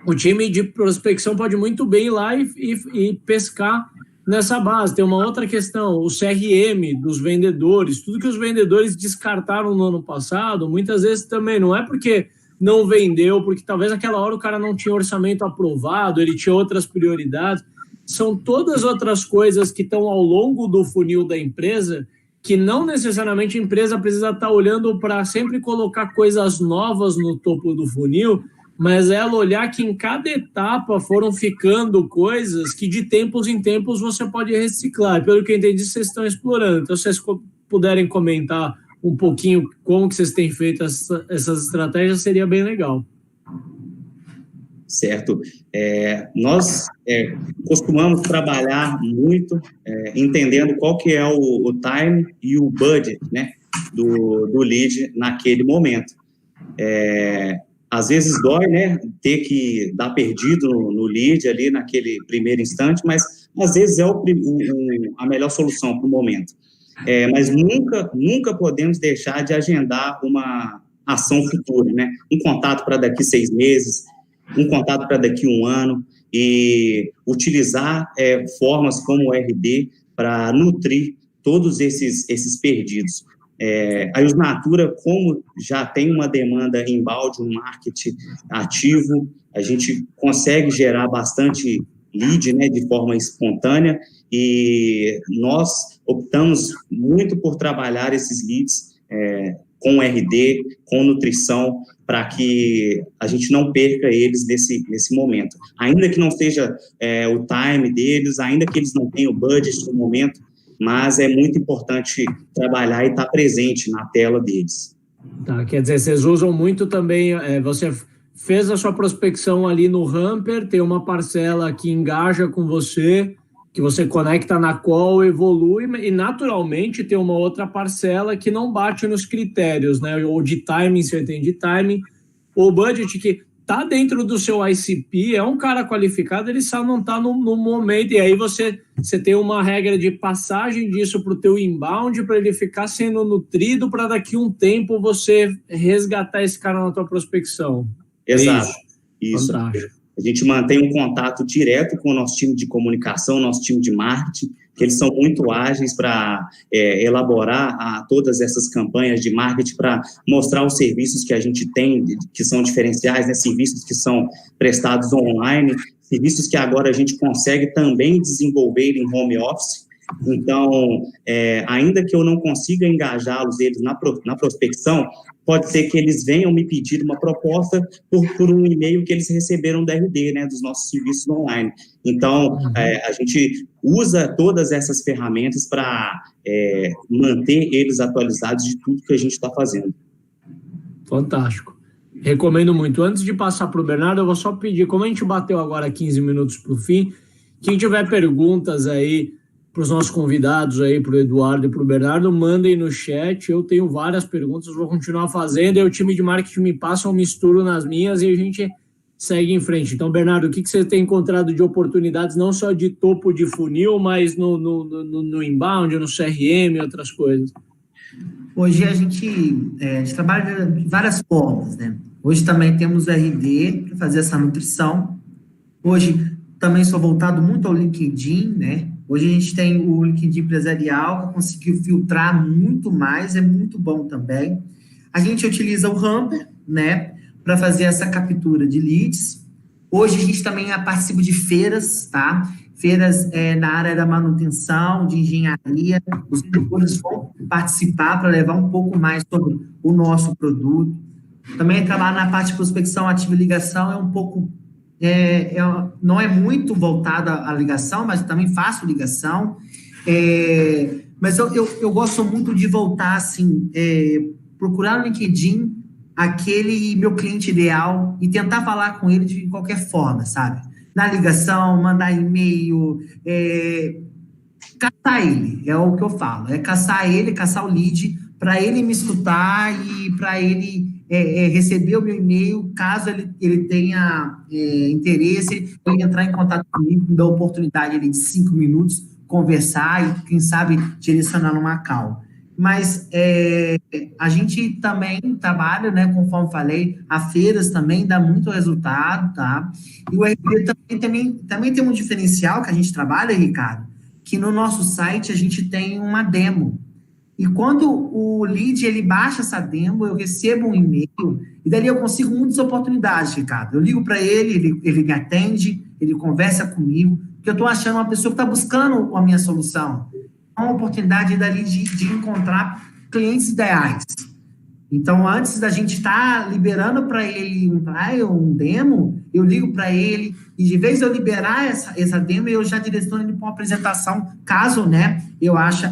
o time de prospecção pode muito bem ir lá e pescar nessa base. Tem uma outra questão, o CRM dos vendedores, tudo que os vendedores descartaram no ano passado, muitas vezes também não é porque não vendeu, porque talvez naquela hora o cara não tinha orçamento aprovado, ele tinha outras prioridades. São todas outras coisas que estão ao longo do funil da empresa, que não necessariamente a empresa precisa estar olhando para sempre colocar coisas novas no topo do funil, mas ela olhar que em cada etapa foram ficando coisas que de tempos em tempos você pode reciclar. Pelo que eu entendi, vocês estão explorando. Então, se vocês puderem comentar um pouquinho como que vocês têm feito essas estratégias, seria bem legal. certo? Nós costumamos trabalhar muito entendendo qual que é o time e o budget, né, do lead naquele momento. Às vezes dói, né, ter que dar perdido no lead ali naquele primeiro instante, mas às vezes é a melhor solução para o momento. Mas nunca podemos deixar de agendar uma ação futura, né? Um contato para daqui 6 meses, um contato para daqui 1 ano, e utilizar formas como o RD para nutrir todos esses perdidos. A Usnatura, como já tem uma demanda inbound, um marketing ativo, a gente consegue gerar bastante lead, né, de forma espontânea, e nós optamos muito por trabalhar esses leads com RD, com nutrição, para que a gente não perca eles nesse momento. Ainda que não seja o time deles, ainda que eles não tenham o budget no momento, mas é muito importante trabalhar e estar presente na tela deles. Tá, quer dizer, vocês usam muito também, você fez a sua prospecção ali no Hamper, tem uma parcela que engaja com você, que você conecta na call, evolui, e naturalmente tem uma outra parcela que não bate nos critérios, né? Ou de timing, você tem de timing, ou budget que está dentro do seu ICP, é um cara qualificado, ele só não está no momento, e aí você tem uma regra de passagem disso para o teu inbound, para ele ficar sendo nutrido, para daqui a um tempo você resgatar esse cara na tua prospecção. Exato. Isso. Fantástico. A gente mantém um contato direto com o nosso time de comunicação, nosso time de marketing, que eles são muito ágeis para elaborar todas essas campanhas de marketing, para mostrar os serviços que a gente tem, que são diferenciais, né? Serviços que são prestados online, serviços que agora a gente consegue também desenvolver em home office. Então, ainda que eu não consiga engajá-los eles na prospecção, pode ser que eles venham me pedir uma proposta por um e-mail que eles receberam da RD, né, dos nossos serviços online. Então, a gente usa todas essas ferramentas para manter eles atualizados de tudo que a gente está fazendo. Fantástico. Recomendo muito. Antes de passar para o Bernardo, eu vou só pedir, como a gente bateu agora 15 minutos para o fim, quem tiver perguntas aí para os nossos convidados aí, para o Eduardo e para o Bernardo, mandem no chat, eu tenho várias perguntas, vou continuar fazendo, e o time de marketing me passa, eu misturo nas minhas e a gente segue em frente. Então, Bernardo, o que você tem encontrado de oportunidades, não só de topo de funil, mas no inbound, no CRM e outras coisas? Hoje a gente trabalha de várias formas, né? Hoje também temos o RD para fazer essa nutrição. Hoje também sou voltado muito ao LinkedIn, né? Hoje a gente tem o LinkedIn empresarial, que conseguiu filtrar muito mais, é muito bom também. A gente utiliza o Hamper, né, para fazer essa captura de leads. Hoje a gente também participa de feiras, tá? Feiras na área da manutenção, de engenharia. Os vendedores vão participar para levar um pouco mais sobre o nosso produto. Também trabalhar na parte de prospecção ativa e ligação é um pouco... não é muito voltada à ligação, mas também faço ligação. Mas eu gosto muito de voltar, assim, procurar no LinkedIn aquele meu cliente ideal e tentar falar com ele de qualquer forma, sabe? Na ligação, mandar e-mail, caçar ele, é o que eu falo. É caçar ele, caçar o lead, para ele me escutar e para ele... receber o meu e-mail, caso ele tenha interesse, ele entrar em contato comigo, me dá a oportunidade de 5 minutos, conversar e, quem sabe, direcionar numa call. Mas a gente também trabalha, né, conforme falei, a feiras também dá muito resultado, tá? E o RD também tem um diferencial que a gente trabalha, Ricardo, que no nosso site a gente tem uma demo. E quando o lead, ele baixa essa demo, eu recebo um e-mail, e dali eu consigo muitas oportunidades, Ricardo. Eu ligo para ele me atende, ele conversa comigo, porque eu estou achando uma pessoa que está buscando a minha solução. É uma oportunidade dali de encontrar clientes ideais. Então, antes da gente estar liberando para ele um trial, um demo, eu ligo para ele, e de vez de eu liberar essa demo, eu já direciono ele para uma apresentação, caso, né, eu ache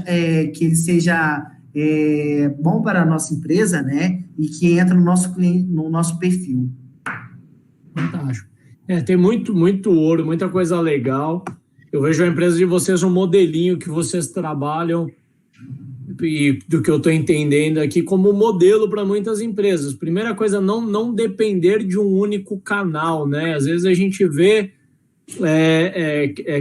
que ele seja bom para a nossa empresa, né, e que entra no nosso cliente, no nosso perfil. Fantástico. Tem muito ouro, muita coisa legal. Eu vejo a empresa de vocês um modelinho que vocês trabalham, e do que eu estou entendendo aqui, como modelo para muitas empresas. Primeira coisa, não depender de um único canal, né? Às vezes a gente vê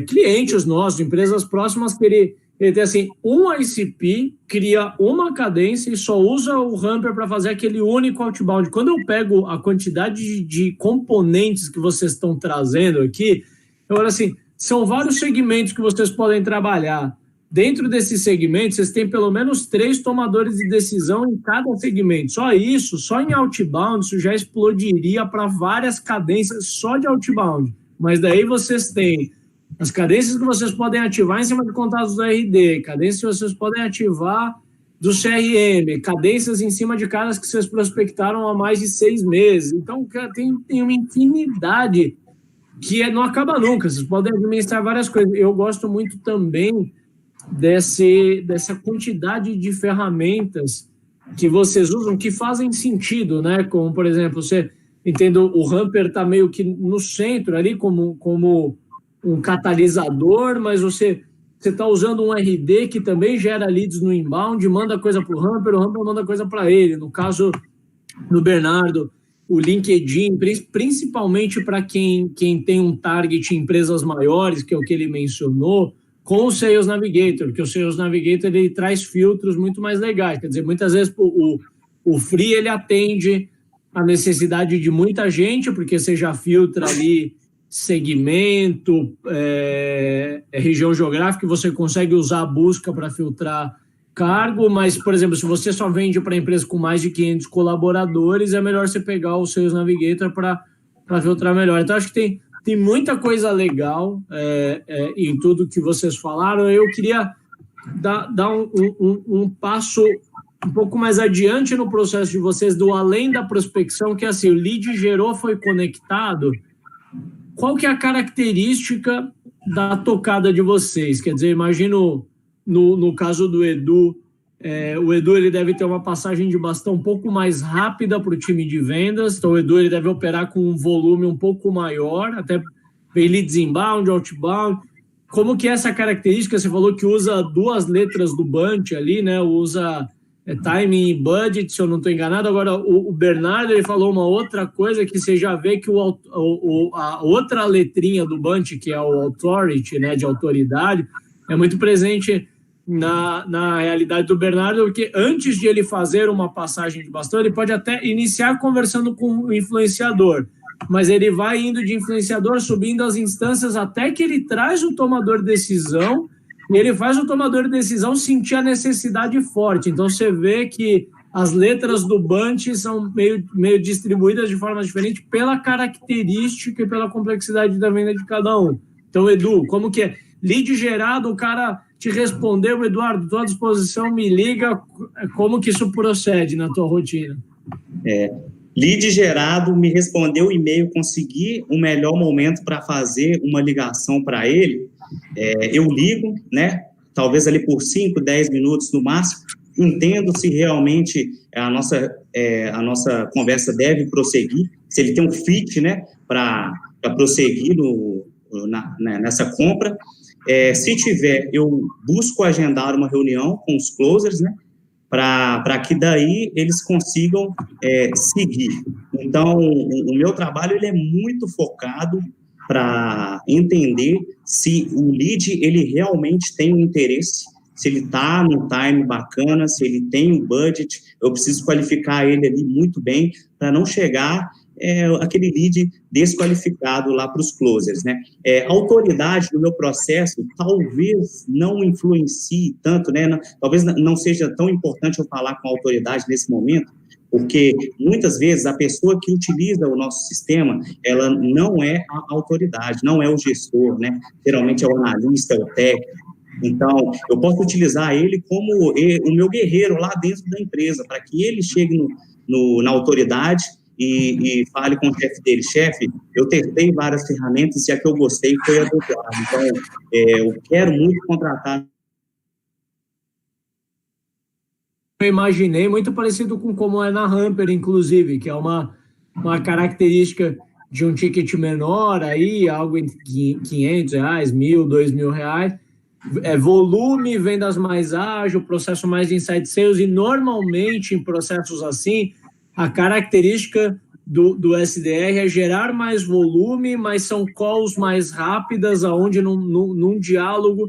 clientes nossos, empresas próximas, que ele tem assim, um ICP, cria uma cadência e só usa o Hamper para fazer aquele único outbound. Quando eu pego a quantidade de componentes que vocês estão trazendo aqui, eu olho assim, são vários segmentos que vocês podem trabalhar. Dentro desses segmentos, vocês têm pelo menos 3 tomadores de decisão em cada segmento. Só isso, só em outbound, isso já explodiria para várias cadências só de outbound. Mas daí vocês têm as cadências que vocês podem ativar em cima de contatos do RD, cadências que vocês podem ativar do CRM, cadências em cima de caras que vocês prospectaram há mais de 6 meses. Então, tem uma infinidade que não acaba nunca. Vocês podem administrar várias coisas. Eu gosto muito também dessa quantidade de ferramentas que vocês usam que fazem sentido, né? Como, por exemplo, você entende, o Hamper está meio que no centro ali como um catalisador, mas você está usando um RD que também gera leads no inbound, manda coisa para o Hamper manda coisa para ele. No caso do Bernardo, o LinkedIn, principalmente para quem tem um target em empresas maiores, que é o que ele mencionou, com o Sales Navigator, porque o Sales Navigator ele traz filtros muito mais legais. Quer dizer, muitas vezes o Free ele atende a necessidade de muita gente, porque você já filtra ali segmento, região geográfica, você consegue usar a busca para filtrar cargo, mas, por exemplo, se você só vende para empresa com mais de 500 colaboradores, é melhor você pegar o Sales Navigator para filtrar melhor. Então, acho que tem muita coisa legal em tudo que vocês falaram. Eu queria dar um passo um pouco mais adiante no processo de vocês, do além da prospecção, que é assim, o lead gerou, foi conectado. Qual que é a característica da tocada de vocês? Quer dizer, imagino no caso do Edu, o Edu ele deve ter uma passagem de bastão um pouco mais rápida para o time de vendas, então o Edu ele deve operar com um volume um pouco maior, até leads inbound, outbound. Como que é essa característica? Você falou que usa 2 letras do Bunch ali, né? Usa timing e budget, se eu não estou enganado. Agora, o Bernardo ele falou uma outra coisa que você já vê que a outra letrinha do Bunch, que é o authority, né, de autoridade, é muito presente na realidade do Bernardo, porque antes de ele fazer uma passagem de bastão, ele pode até iniciar conversando com o influenciador, mas ele vai indo de influenciador, subindo as instâncias até que ele traz o tomador de decisão e ele faz o tomador de decisão sentir a necessidade forte. Então, você vê que as letras do Bunch são meio distribuídas de forma diferente pela característica e pela complexidade da venda de cada um. Então, Edu, como que é? Lead gerado, o cara te respondeu, Eduardo, estou à disposição, me liga, como que isso procede na tua rotina? Lead gerado, me respondeu o e-mail, consegui um melhor momento para fazer uma ligação para ele, eu ligo, né, talvez ali por 5, 10 minutos no máximo, entendo se realmente a nossa conversa deve prosseguir, se ele tem um fit, né, para prosseguir nessa compra. Se tiver, eu busco agendar uma reunião com os closers, né, para que daí eles consigam seguir. Então, o meu trabalho ele é muito focado para entender se o lead ele realmente tem um interesse, se ele está num time bacana, se ele tem um budget. Eu preciso qualificar ele ali muito bem para não chegar aquele lead desqualificado lá para os closers, né? A autoridade do meu processo talvez não influencie tanto, né? Talvez não seja tão importante eu falar com a autoridade nesse momento, porque muitas vezes a pessoa que utiliza o nosso sistema, ela não é a autoridade, não é o gestor, né? Geralmente é o analista, é o técnico. Então, eu posso utilizar ele como o meu guerreiro lá dentro da empresa, para que ele chegue na autoridade e fale com o chefe dele: chefe, eu testei várias ferramentas e a que eu gostei foi a do Eduardo. Então, eu quero muito contratar. Eu imaginei muito parecido com como é na Hamper, inclusive, que é uma característica de um ticket menor, aí algo entre R$500, R$1.000, R$2.000, volume, vendas mais ágil, processo mais de inside sales, e normalmente em processos assim, a característica do SDR é gerar mais volume, mas são calls mais rápidas, onde num diálogo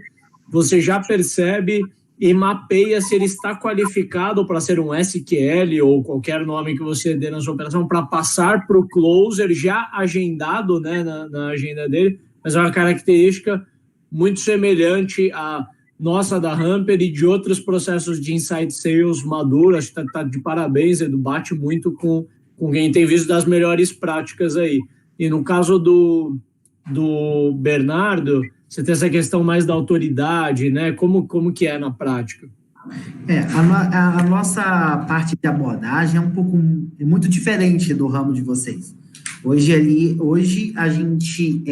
você já percebe e mapeia se ele está qualificado para ser um SQL ou qualquer nome que você dê na sua operação, para passar para o closer já agendado, né, na agenda dele, mas é uma característica muito semelhante à nossa da Hamper e de outros processos de inside sales maduros. Acho que está de parabéns, Edu, bate muito com quem tem visto das melhores práticas aí. E no caso do Bernardo, você tem essa questão mais da autoridade, né? Como que é na prática? A nossa parte de abordagem é muito diferente do ramo de vocês. Hoje a gente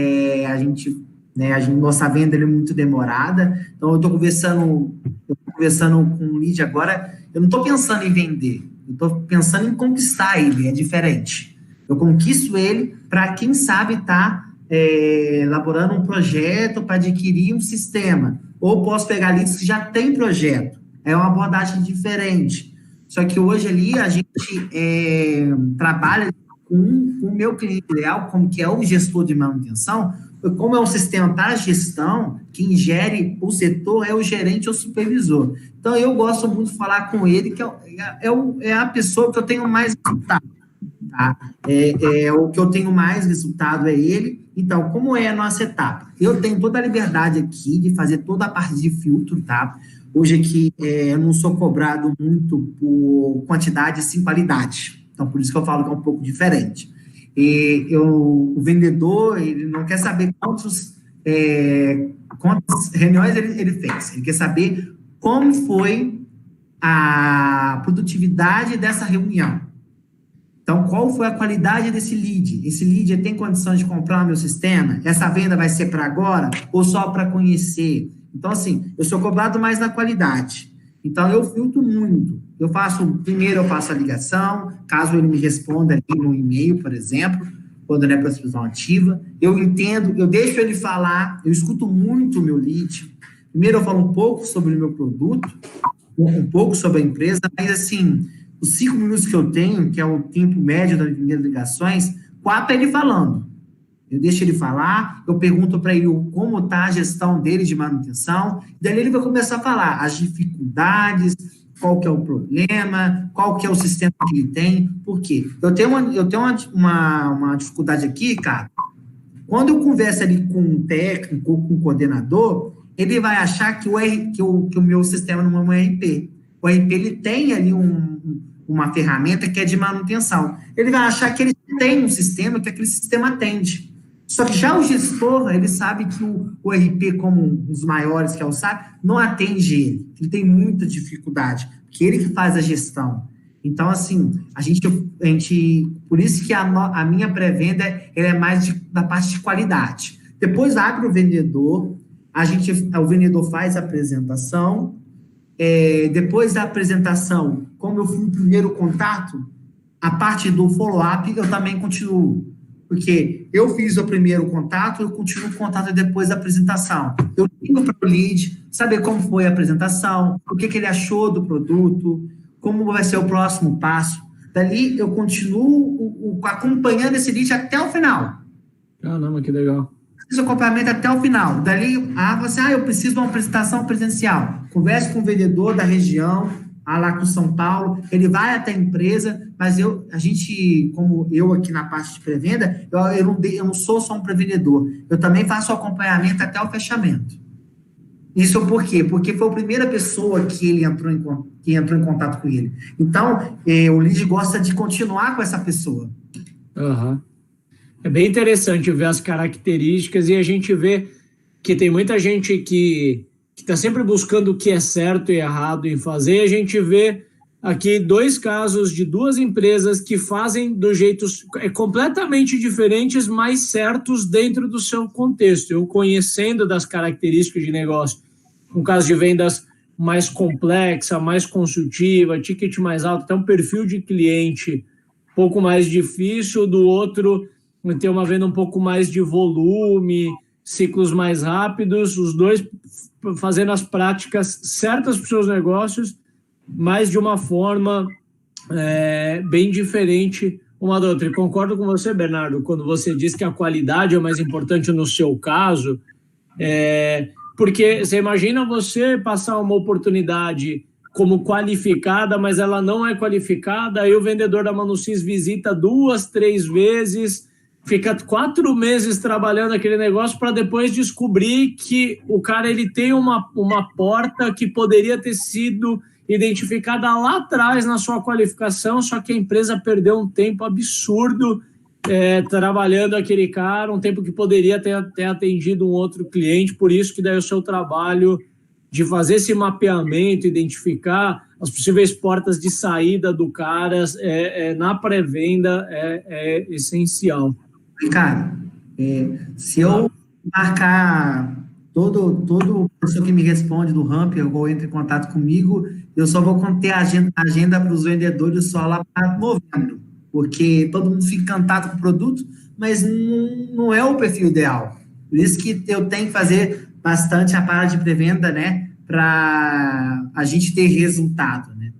nossa venda é muito demorada, então eu estou conversando com o lead agora, eu não estou pensando em vender, eu estou pensando em conquistar ele, é diferente. Eu conquisto ele para, quem sabe, estar elaborando um projeto para adquirir um sistema, ou posso pegar leads que já tem projeto, é uma abordagem diferente. Só que hoje ali a gente trabalha com o meu cliente ideal, como que é o gestor de manutenção. Como é um sistema para gestão, quem gere o setor é o gerente ou supervisor. Então, eu gosto muito de falar com ele, que é a pessoa que eu tenho mais resultado. Tá? O que eu tenho mais resultado é ele. Então, como é a nossa etapa? Eu tenho toda a liberdade aqui de fazer toda a parte de filtro, tá? Hoje aqui eu não sou cobrado muito por quantidade, sim qualidade. Então, por isso que eu falo que é um pouco diferente. O vendedor, ele não quer saber quantas reuniões ele fez. Ele quer saber como foi a produtividade dessa reunião. Então, qual foi a qualidade desse lead? Esse lead tem condição de comprar o meu sistema? Essa venda vai ser para agora ou só para conhecer? Então, assim, eu sou cobrado mais na qualidade. Então, eu filtro muito. Primeiro eu faço a ligação, caso ele me responda ali no e-mail, por exemplo, quando não é prospecção ativa. Eu entendo, eu deixo ele falar, eu escuto muito o meu lead. Primeiro eu falo um pouco sobre o meu produto, um pouco sobre a empresa, mas assim, os 5 minutos que eu tenho, que é o tempo médio das minhas ligações, 4 é ele falando. Eu deixo ele falar, eu pergunto para ele como está a gestão dele de manutenção, daí ele vai começar a falar as dificuldades, qual que é o problema, qual que é o sistema que ele tem, por quê? Eu tenho uma dificuldade aqui, cara. Quando eu converso ali com um técnico ou com um coordenador, ele vai achar que o meu sistema não é um ERP. O ERP, ele tem ali uma ferramenta que é de manutenção. Ele vai achar que ele tem um sistema, que aquele sistema atende. Só que já o gestor, ele sabe que o ERP, como um dos maiores que é o SAP, não atende ele. Ele tem muita dificuldade, porque ele que faz a gestão. Então, assim, a gente por isso que a minha pré-venda ela é mais da parte de qualidade. Depois abre o vendedor, o vendedor faz a apresentação, depois da apresentação, como eu fui o primeiro contato, a parte do follow-up eu também continuo. Porque eu fiz o primeiro contato, eu continuo o contato depois da apresentação. Eu ligo para o lead, saber como foi a apresentação, o que ele achou do produto, como vai ser o próximo passo. Dali, eu continuo acompanhando esse lead até o final. Caramba, que legal. Fiz o acompanhamento até o final. Dali, eu preciso de uma apresentação presencial. Converse com o vendedor da região, lá com São Paulo, ele vai até a empresa, mas como eu aqui na parte de pré-venda, eu não sou só um pré-vendedor, eu também faço o acompanhamento até o fechamento. Isso por quê? Porque foi a primeira pessoa que entrou em contato com ele. Então, o lead gosta de continuar com essa pessoa. Uhum. É bem interessante ver as características e a gente vê que tem muita gente que está sempre buscando o que é certo e errado em fazer. A gente vê aqui 2 casos de 2 empresas que fazem do jeitos completamente diferentes, mas certos dentro do seu contexto. Eu conhecendo das características de negócio, um caso de vendas mais complexa, mais consultiva, ticket mais alto, até um perfil de cliente um pouco mais difícil, do outro ter uma venda um pouco mais de volume, ciclos mais rápidos, os dois fazendo as práticas certas para os seus negócios, mas de uma forma bem diferente uma da outra. E concordo com você, Bernardo, quando você diz que a qualidade é o mais importante no seu caso, porque você imagina você passar uma oportunidade como qualificada, mas ela não é qualificada, aí o vendedor da Manucis visita 2, 3 vezes, fica 4 meses trabalhando aquele negócio para depois descobrir que o cara ele tem uma porta que poderia ter sido identificada lá atrás na sua qualificação, só que a empresa perdeu um tempo absurdo trabalhando aquele cara, um tempo que poderia ter atendido um outro cliente, por isso que daí o seu trabalho de fazer esse mapeamento, identificar as possíveis portas de saída do cara na pré-venda é essencial. Ricardo, se eu marcar todo pessoa que me responde do Ramper ou entra em contato comigo, eu só vou ter a agenda para os vendedores só lá para novembro, porque todo mundo fica encantado com o produto, mas não é o perfil ideal. Por isso que eu tenho que fazer bastante a parte de pré-venda, né, para a gente ter resultado, né.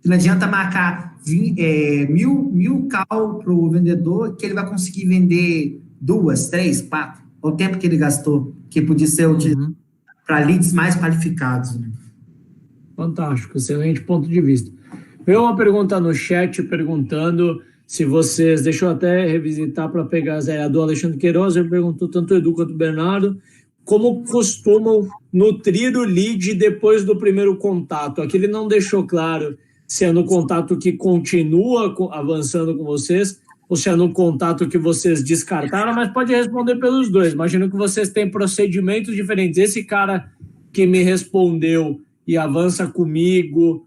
Não adianta marcar 1.000 cal para o vendedor que ele vai conseguir vender 2, 3, 4, o tempo que ele gastou, que podia ser para leads mais qualificados, né. Fantástico, excelente ponto de vista. Veio uma pergunta no chat perguntando se vocês, deixa eu até revisitar para pegar a do Alexandre Queiroz, ele perguntou tanto o Edu quanto o Bernardo, como costumam nutrir o lead depois do primeiro contato? Aqui ele não deixou claro se é no contato que continua avançando com vocês ou se é no contato que vocês descartaram, mas pode responder pelos dois. Imagino que vocês têm procedimentos diferentes. Esse cara que me respondeu e avança comigo,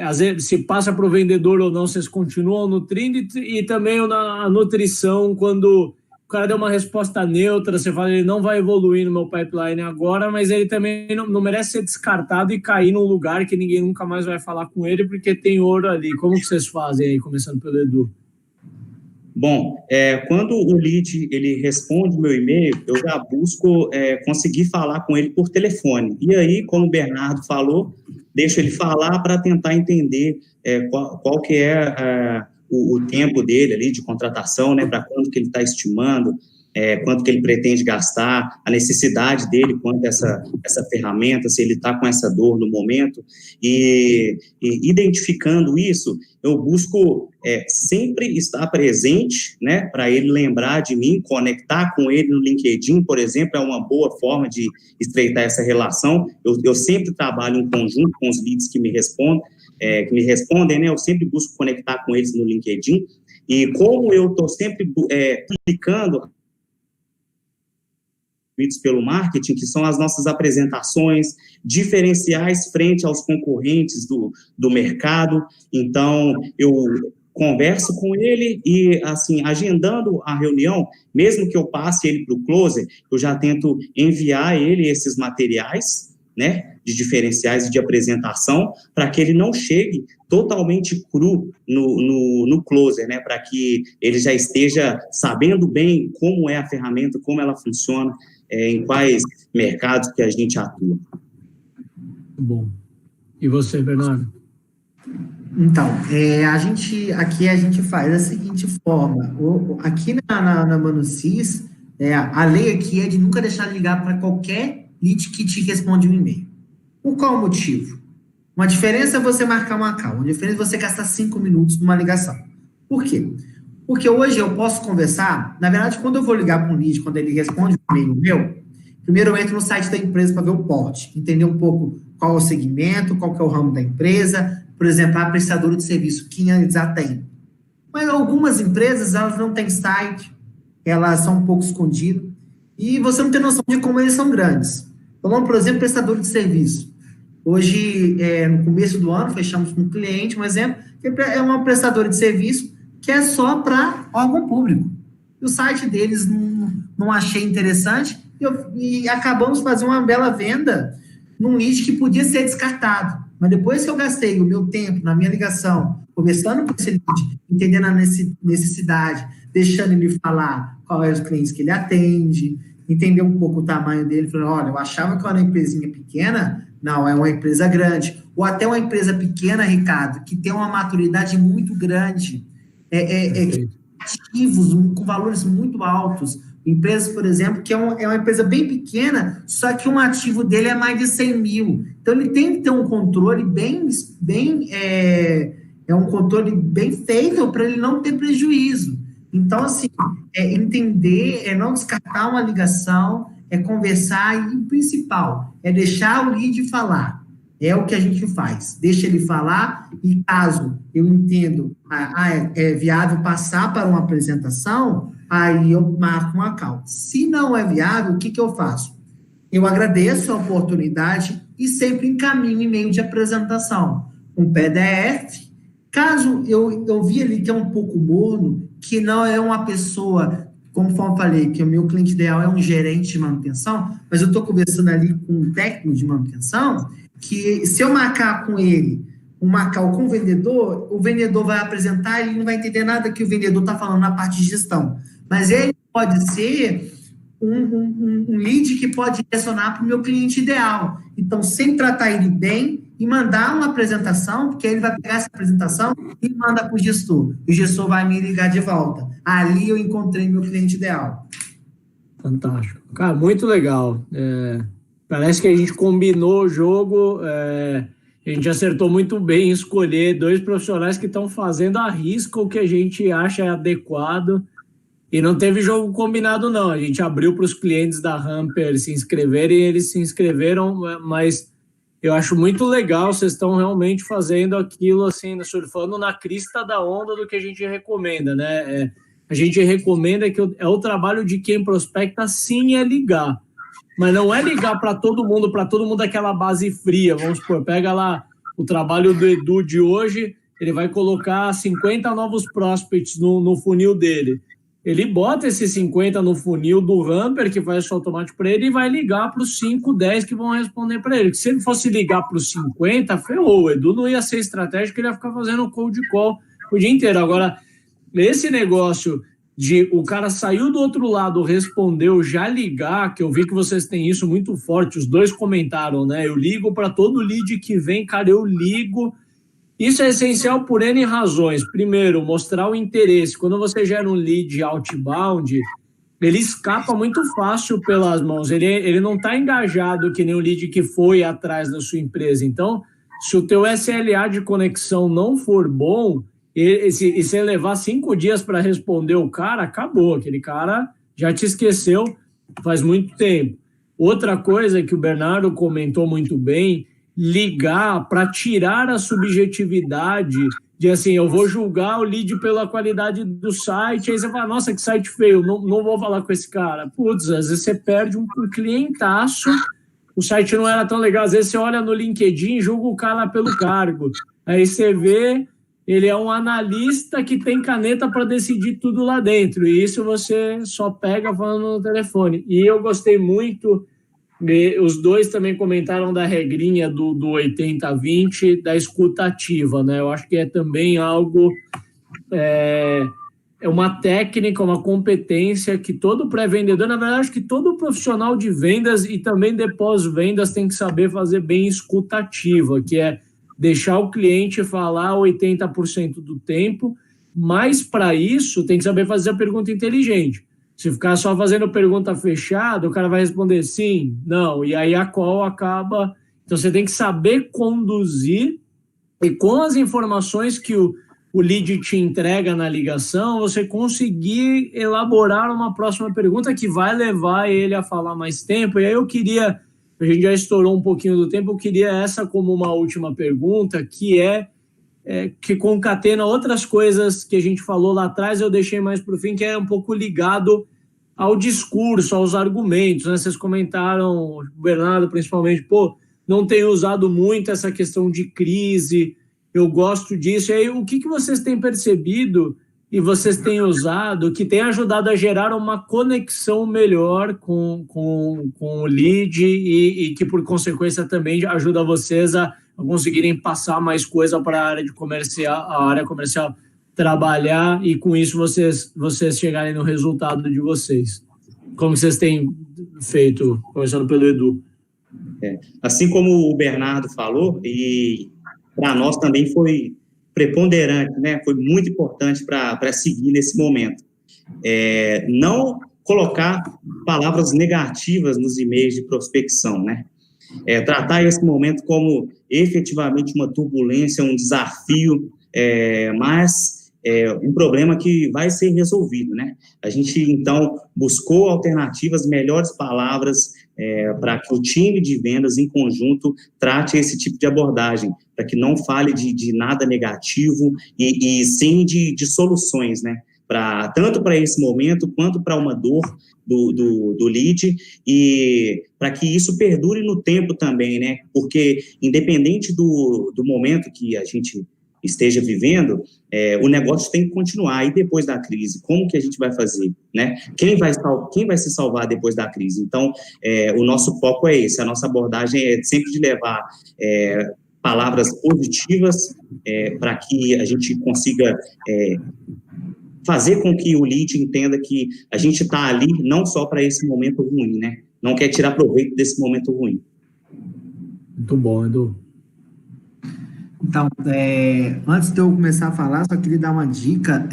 às vezes, se passa para o vendedor ou não, vocês continuam nutrindo, e também a nutrição, quando o cara deu uma resposta neutra, você fala, ele não vai evoluir no meu pipeline agora, mas ele também não merece ser descartado e cair num lugar que ninguém nunca mais vai falar com ele, porque tem ouro ali. Como que vocês fazem aí, começando pelo Edu? Bom, quando o lead ele responde o meu e-mail, eu já busco conseguir falar com ele por telefone. E aí, como o Bernardo falou, deixo ele falar para tentar entender qual que é o tempo dele ali de contratação, né, para quanto que ele está estimando, quanto que ele pretende gastar, a necessidade dele quanto essa ferramenta, se ele está com essa dor no momento, e identificando isso, eu busco sempre estar presente, né, para ele lembrar de mim, conectar com ele no LinkedIn, por exemplo, é uma boa forma de estreitar essa relação. Eu sempre trabalho em conjunto com os leads que me respondem, né, eu sempre busco conectar com eles no LinkedIn, e como eu estou sempre publicando pelo marketing, que são as nossas apresentações diferenciais frente aos concorrentes do mercado. Então, eu converso com ele e, assim, agendando a reunião, mesmo que eu passe ele para o closer, eu já tento enviar ele esses materiais, né, de diferenciais e de apresentação, para que ele não chegue totalmente cru no closer, né, para que ele já esteja sabendo bem como é a ferramenta, como ela funciona, em quais mercados que a gente atua. Bom. E você, Bernardo? Então, a gente faz da seguinte forma, aqui na Manucis, a lei aqui é de nunca deixar de ligar para qualquer lead que te responde um e-mail. Por qual motivo? Uma diferença é você marcar uma call, uma diferença é você gastar 5 minutos numa ligação. Por quê? Porque hoje eu posso conversar, na verdade, quando eu vou ligar para um lead, quando ele responde um e-mail meu, primeiro eu entro no site da empresa para ver o porte, entender um pouco qual é o segmento, qual que é o ramo da empresa, por exemplo, a prestadora de serviço, quem eles atendem. Mas algumas empresas, elas não têm site, elas são um pouco escondidas, e você não tem noção de como eles são grandes. Então, por exemplo, prestador de serviço. Hoje, no começo do ano, fechamos com um cliente, um exemplo, que é uma prestadora de serviço que é só para órgão público. E o site deles não achei interessante e acabamos fazendo uma bela venda num lead que podia ser descartado. Mas depois que eu gastei o meu tempo na minha ligação, conversando com esse lead, entendendo a necessidade, deixando ele falar qual é os clientes que ele atende, entender um pouco o tamanho dele, falando, olha, eu achava que era uma empresinha pequena, não, é uma empresa grande, ou até uma empresa pequena, Ricardo, que tem uma maturidade muito grande, ativos com valores muito altos, empresas, por exemplo, que é uma empresa bem pequena, só que um ativo dele é mais de 100 mil, então ele tem que ter um controle um controle bem feito para ele não ter prejuízo. Então, assim, entender, não descartar uma ligação, conversar, e o principal, deixar o lead falar. É o que a gente faz. Deixa ele falar, e caso eu entendo, é viável passar para uma apresentação, aí eu marco uma call. Se não é viável, o que eu faço? Eu agradeço a oportunidade e sempre encaminho e-mail de apresentação. Um PDF. Caso eu vi ali que é um pouco morno, que não é uma pessoa, como eu falei, que o meu cliente ideal é um gerente de manutenção, mas eu estou conversando ali com um técnico de manutenção, que se eu marcar com ele, marcar com o vendedor vai apresentar, ele não vai entender nada que o vendedor está falando na parte de gestão. Mas ele pode ser um lead que pode direcionar para o meu cliente ideal. Então, sempre tratar ele bem e mandar uma apresentação, porque ele vai pegar essa apresentação e manda para o gestor. E o gestor vai me ligar de volta. Ali eu encontrei meu cliente ideal. Fantástico. Cara, muito legal. Parece que a gente combinou o jogo, a gente acertou muito bem em escolher dois profissionais que estão fazendo a risca o que a gente acha adequado. E não teve jogo combinado, não. A gente abriu para os clientes da Hamper se inscreverem, e eles se inscreveram, mas eu acho muito legal, vocês estão realmente fazendo aquilo, assim, surfando na crista da onda do que a gente recomenda, né? A gente recomenda que é o trabalho de quem prospecta, sim, é ligar. Mas não é ligar para todo mundo aquela base fria. Vamos supor, pega lá o trabalho do Edu de hoje, ele vai colocar 50 novos prospects no funil dele. Ele bota esses 50 no funil do Hamper, que faz isso automático para ele, e vai ligar para os 5, 10 que vão responder para ele. Se ele fosse ligar para os 50, ferrou. O Edu não ia ser estratégico, ele ia ficar fazendo cold call o dia inteiro. Agora, esse negócio de o cara saiu do outro lado, respondeu, já ligar, que eu vi que vocês têm isso muito forte, os dois comentaram, né? Eu ligo para todo lead que vem, cara, eu ligo. Isso é essencial por N razões. Primeiro, mostrar o interesse. Quando você gera um lead outbound, ele escapa muito fácil pelas mãos. Ele não está engajado que nem o lead que foi atrás da sua empresa. Então, se o teu SLA de conexão não for bom, e se levar 5 dias para responder o cara, acabou. Aquele cara já te esqueceu faz muito tempo. Outra coisa que o Bernardo comentou muito bem, ligar para tirar a subjetividade de assim, eu vou julgar o lead pela qualidade do site, aí você fala, nossa, que site feio, não vou falar com esse cara. Putz, às vezes você perde um clientaço, o site não era tão legal, às vezes você olha no LinkedIn e julga o cara pelo cargo, aí você vê, ele é um analista que tem caneta para decidir tudo lá dentro, e isso você só pega falando no telefone. E eu gostei muito. Os dois também comentaram da regrinha do 80-20, da escuta ativa, né? Eu acho que é também algo, é uma técnica, uma competência que todo pré-vendedor, na verdade, acho que todo profissional de vendas e também de pós-vendas tem que saber fazer bem escuta ativa, que é deixar o cliente falar 80% do tempo, mas para isso tem que saber fazer a pergunta inteligente. Se ficar só fazendo pergunta fechada, o cara vai responder sim, não, e aí a call acaba. Então, você tem que saber conduzir e com as informações que o lead te entrega na ligação, você conseguir elaborar uma próxima pergunta que vai levar ele a falar mais tempo. E aí a gente já estourou um pouquinho do tempo, eu queria essa como uma última pergunta, que concatena outras coisas que a gente falou lá atrás, eu deixei mais para o fim, que é um pouco ligado ao discurso, aos argumentos, né? Vocês comentaram, o Bernardo principalmente, não tenho usado muito essa questão de crise, eu gosto disso. E aí, o que vocês têm percebido e vocês têm usado que tem ajudado a gerar uma conexão melhor com o lead e que, por consequência, também ajuda vocês a conseguirem passar mais coisa para a área comercial trabalhar e com isso vocês chegarem no resultado de vocês? Como vocês têm feito, começando pelo Edu? Assim como o Bernardo falou, e para nós também foi preponderante, né? Foi muito importante para seguir nesse momento. Não colocar palavras negativas nos e-mails de prospecção, né? Tratar esse momento como efetivamente uma turbulência, um desafio, mas um problema que vai ser resolvido, né? A gente, então, buscou alternativas, melhores palavras para que o time de vendas, em conjunto, trate esse tipo de abordagem, para que não fale de nada negativo e sim de soluções, né? Tanto para esse momento, quanto para uma dor do lead, e para que isso perdure no tempo também, né? Porque, independente do momento que a gente esteja vivendo, o negócio tem que continuar. E depois da crise, como que a gente vai fazer, né? Quem vai se salvar depois da crise? Então, o nosso foco é esse, a nossa abordagem é sempre de levar palavras positivas para que a gente consiga fazer com que o lead entenda que a gente está ali não só para esse momento ruim, né? Não quer tirar proveito desse momento ruim. Muito bom, Edu. Então, antes de eu começar a falar, só queria dar uma dica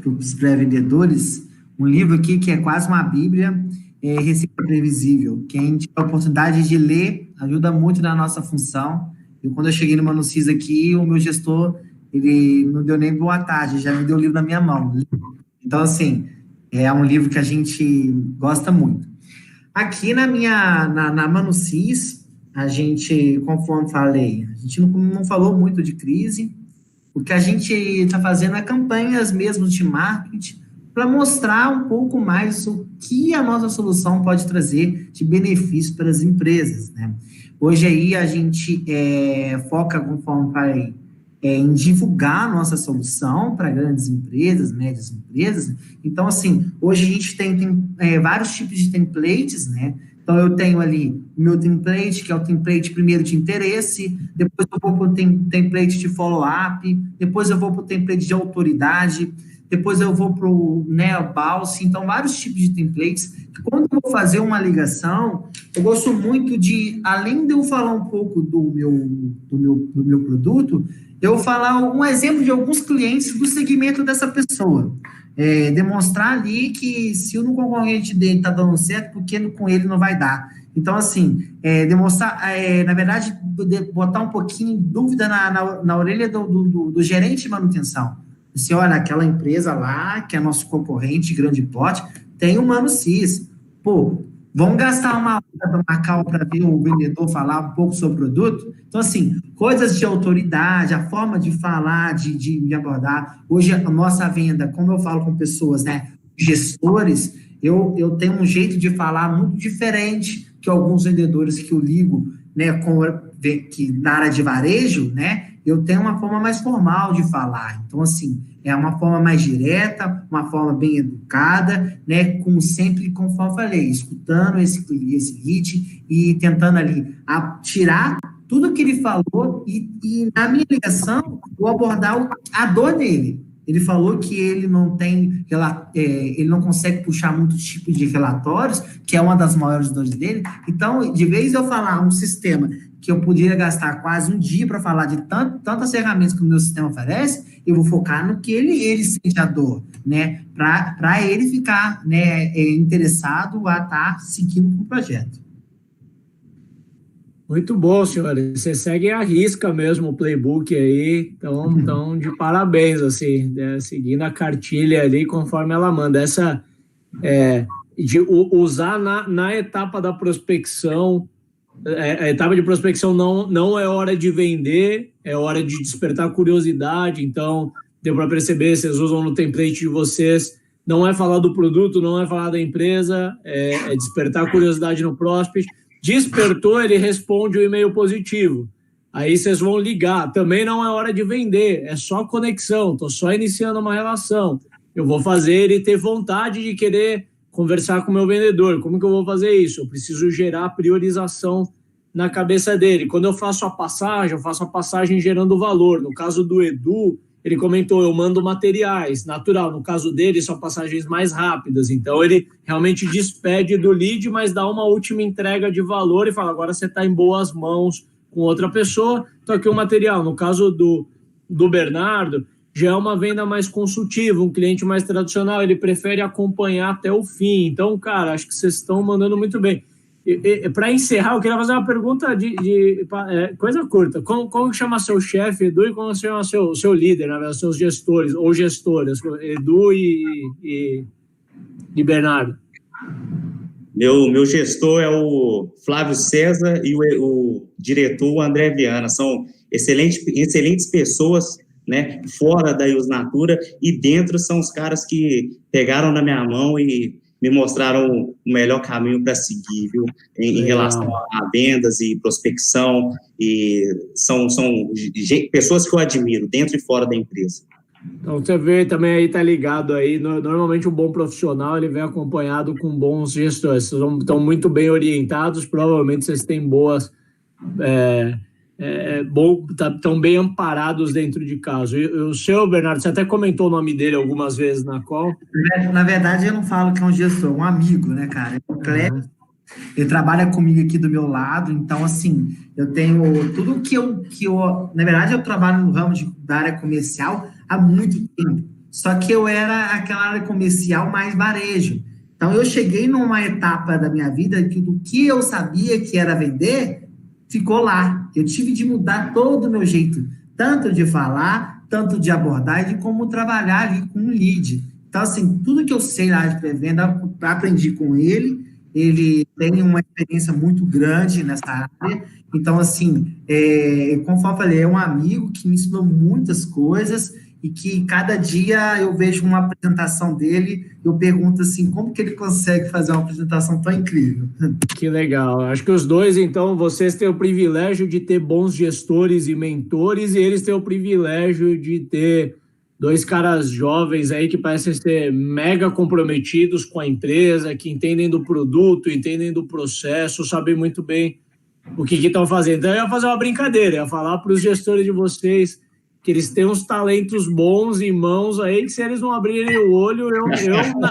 para os pré-vendedores, um livro aqui que é quase uma bíblia, Receita Previsível. Quem tiver a oportunidade de ler, ajuda muito na nossa função. E quando eu cheguei no Manucis aqui, o meu gestor, ele não deu nem boa tarde, já me deu o livro na minha mão. Então, assim, é um livro que a gente gosta muito. Aqui na Manucis, a gente, conforme falei, a gente não falou muito de crise. O que a gente está fazendo é campanhas mesmo de marketing para mostrar um pouco mais o que a nossa solução pode trazer de benefício para as empresas, né? Hoje aí a gente foca, conforme falei, em divulgar a nossa solução para grandes empresas, médias empresas. Então, assim, hoje a gente tem vários tipos de templates, né? Então, eu tenho ali o meu template, que é o template primeiro de interesse, depois eu vou para o template de follow-up, depois eu vou para o template de autoridade, depois eu vou para o Balse. Então, vários tipos de templates. Quando eu vou fazer uma ligação, eu gosto muito de, além de eu falar um pouco do meu produto, eu falar um exemplo de alguns clientes do segmento dessa pessoa. Demonstrar ali que se o concorrente dele está dando certo, porque com ele não vai dar. Então, assim, demonstrar, na verdade, botar um pouquinho de dúvida na orelha do gerente de manutenção. Você olha, aquela empresa lá, que é nosso concorrente, grande porte, tem o Manucis. Pô, vamos gastar uma hora para marcar para ver o vendedor falar um pouco sobre o produto? Então, assim, coisas de autoridade, a forma de falar, de abordar. Hoje, a nossa venda, como eu falo com pessoas, né, gestores, eu tenho um jeito de falar muito diferente que alguns vendedores que eu ligo, né, que na área de varejo, né, eu tenho uma forma mais formal de falar. Então, assim, é uma forma mais direta, uma forma bem educada, né, como sempre, conforme eu falei, escutando esse lead e tentando ali tirar tudo que ele falou e na minha ligação, vou abordar a dor dele. Ele falou que ele não consegue puxar muitos tipos de relatórios, que é uma das maiores dores dele. Então, de vez eu falar um sistema que eu poderia gastar quase um dia para falar de tantas ferramentas que o meu sistema oferece, eu vou focar no que ele sente a dor, né? Para ele ficar, né, interessado a estar seguindo com o projeto. Muito bom, senhores. Você segue à risca mesmo o playbook aí, então de parabéns, assim, seguindo a cartilha ali conforme ela manda. Essa de usar na etapa da prospecção. A etapa de prospecção não é hora de vender, é hora de despertar curiosidade. Então, deu para perceber, vocês usam no template de vocês, não é falar do produto, não é falar da empresa, é despertar curiosidade no prospect. Despertou, ele responde o e-mail positivo. Aí vocês vão ligar. Também não é hora de vender, é só conexão, estou só iniciando uma relação. Eu vou fazer ele ter vontade de querer conversar com o meu vendedor. Como que eu vou fazer isso? Eu preciso gerar priorização na cabeça dele. Quando eu faço a passagem gerando valor. No caso do Edu, ele comentou, eu mando materiais, natural, no caso dele são passagens mais rápidas, então ele realmente despede do lead, mas dá uma última entrega de valor e fala, agora você está em boas mãos com outra pessoa, então aqui o material. No caso do Bernardo, já é uma venda mais consultiva, um cliente mais tradicional, ele prefere acompanhar até o fim. Então, cara, acho que vocês estão mandando muito bem. Para encerrar, eu queria fazer uma pergunta de coisa curta. Como chama seu chefe, Edu, e como chama seu líder, né, seus gestores ou gestoras, Edu e Bernardo? Meu gestor é o Flávio César e o diretor André Viana. São excelentes pessoas, né, fora da Iusnatura, e dentro são os caras que pegaram na minha mão e me mostraram o melhor caminho para seguir, viu? Em relação a vendas e prospecção, e são pessoas que eu admiro, dentro e fora da empresa. Então, você vê também aí, tá ligado aí, normalmente um bom profissional, ele vem acompanhado com bons gestores, vocês estão muito bem orientados, provavelmente vocês têm boas... estão bem amparados dentro de casa. E o seu, Bernardo, você até comentou o nome dele algumas vezes na call. Na verdade, eu não falo que é um gestor, é um amigo, né, cara? O Cleber, ele trabalha comigo aqui do meu lado, então, assim, eu tenho tudo que eu... Na verdade, eu trabalho no ramo da área comercial há muito tempo, só que eu era aquela área comercial mais varejo. Então, eu cheguei numa etapa da minha vida que do que eu sabia que era vender, ficou lá. Eu tive de mudar todo o meu jeito, tanto de falar, tanto de abordar, e de como trabalhar ali com um lead. Então, assim, tudo que eu sei lá de pré-venda, aprendi com ele. Ele tem uma experiência muito grande nessa área. Então, assim, conforme eu falei, é um amigo que me ensinou muitas coisas e que cada dia eu vejo uma apresentação dele, eu pergunto assim, como que ele consegue fazer uma apresentação tão incrível? Que legal. Acho que os dois, então, vocês têm o privilégio de ter bons gestores e mentores, e eles têm o privilégio de ter dois caras jovens aí que parecem ser mega comprometidos com a empresa, que entendem do produto, entendem do processo, sabem muito bem o que estão fazendo. Então, eu ia fazer uma brincadeira, ia falar para os gestores de vocês que eles têm uns talentos bons em mãos aí, que se eles não abrirem o olho,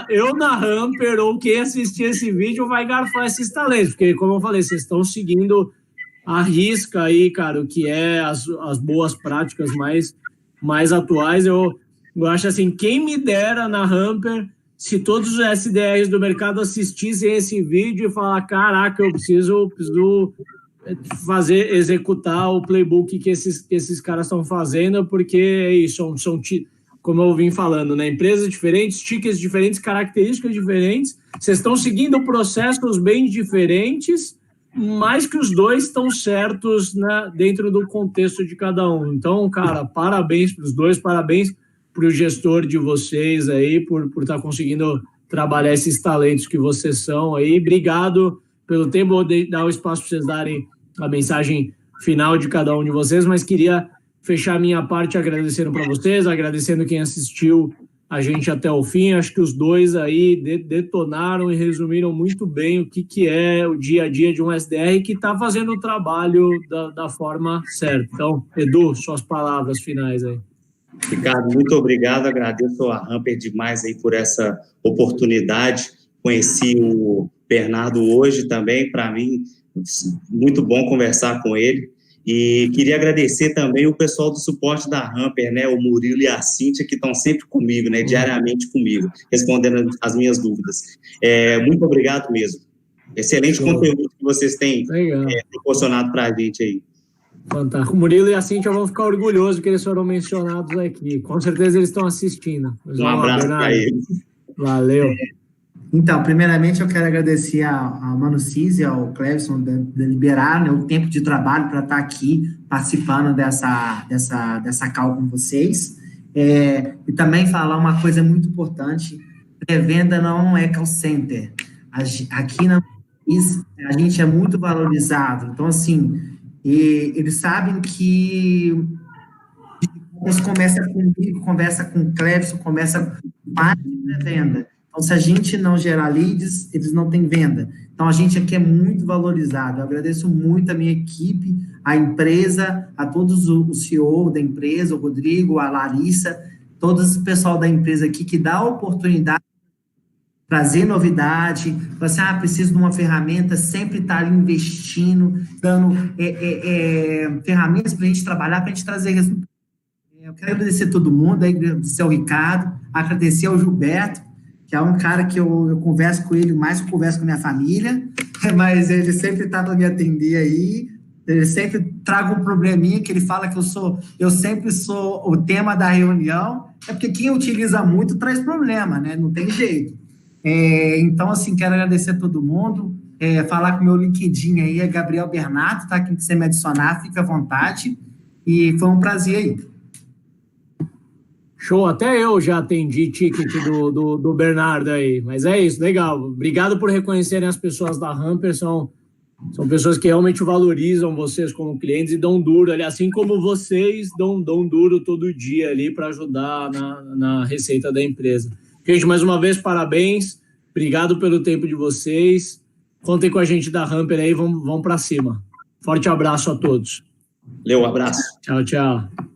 eu na Hamper, ou quem assistir esse vídeo, vai garfar esses talentos, porque, como eu falei, vocês estão seguindo à risca aí, cara, o que é as boas práticas mais atuais. Eu acho assim, quem me dera na Hamper, se todos os SDRs do mercado assistissem esse vídeo e falar, caraca, eu preciso executar o playbook que esses caras estão fazendo, porque é isso, são como eu vim falando, né? Empresas diferentes, tickets diferentes, características diferentes, vocês estão seguindo processos bem diferentes, mas que os dois estão certos, né, dentro do contexto de cada um. Então, cara, parabéns para os dois, parabéns para o gestor de vocês aí, por estar conseguindo trabalhar esses talentos que vocês são aí. Obrigado pelo tempo, vou dar o espaço para vocês darem a mensagem final de cada um de vocês, mas queria fechar a minha parte agradecendo para vocês, agradecendo quem assistiu a gente até o fim. Acho que os dois aí detonaram e resumiram muito bem o que é o dia a dia de um SDR que está fazendo o trabalho da forma certa. Então, Edu, suas palavras finais aí. Ricardo, muito obrigado, agradeço a Hamper demais aí por essa oportunidade. Conheci o Bernardo hoje também, para mim, muito bom conversar com ele. E queria agradecer também o pessoal do suporte da Hamper, né, o Murilo e a Cíntia, que estão sempre comigo, né, diariamente comigo, respondendo as minhas dúvidas. Muito obrigado mesmo. Excelente conteúdo que vocês têm proporcionado para a gente aí. Fantástico. O Murilo e a Cíntia vão ficar orgulhosos que eles foram mencionados aqui. Com certeza eles estão assistindo. Um abraço para eles. Valeu. Então, primeiramente, eu quero agradecer ao Mano Cis e ao Clevson de liberar, né, o tempo de trabalho para estar aqui participando dessa call com vocês. E também falar uma coisa muito importante: pré-venda não é call center. Aqui na Cis, a gente é muito valorizado. Então, assim, eles sabem que começa comigo, conversa com o Clevson, conversa com mais de pré-venda. Então, se a gente não gerar leads, eles não têm venda. Então, a gente aqui é muito valorizado. Eu agradeço muito a minha equipe, a empresa, a todos o CEO da empresa, o Rodrigo, a Larissa, todo esse pessoal da empresa aqui que dá a oportunidade de trazer novidade, assim, preciso de uma ferramenta, sempre estar ali investindo, dando ferramentas para a gente trabalhar, para a gente trazer resultados. Eu quero agradecer a todo mundo, agradecer ao Ricardo, agradecer ao Gilberto, que é um cara que eu converso com ele, mais que eu converso com a minha família, mas ele sempre está para me atender aí, ele sempre traga um probleminha que ele fala que eu sempre sou o tema da reunião, é porque quem utiliza muito traz problema, né? Não tem jeito. Então, assim, quero agradecer a todo mundo, falar com o meu LinkedIn aí, é Gabriel Bernardo, tá? Quem quiser me adicionar, fica à vontade, e foi um prazer aí. Show, até eu já atendi ticket do Bernardo aí, mas é isso, legal. Obrigado por reconhecerem as pessoas da Hamper, são pessoas que realmente valorizam vocês como clientes e dão duro ali, assim como vocês dão duro todo dia ali para ajudar na receita da empresa. Gente, mais uma vez, parabéns, obrigado pelo tempo de vocês, contem com a gente da Hamper aí, vamos para cima. Forte abraço a todos. Valeu, um abraço. Tchau, tchau.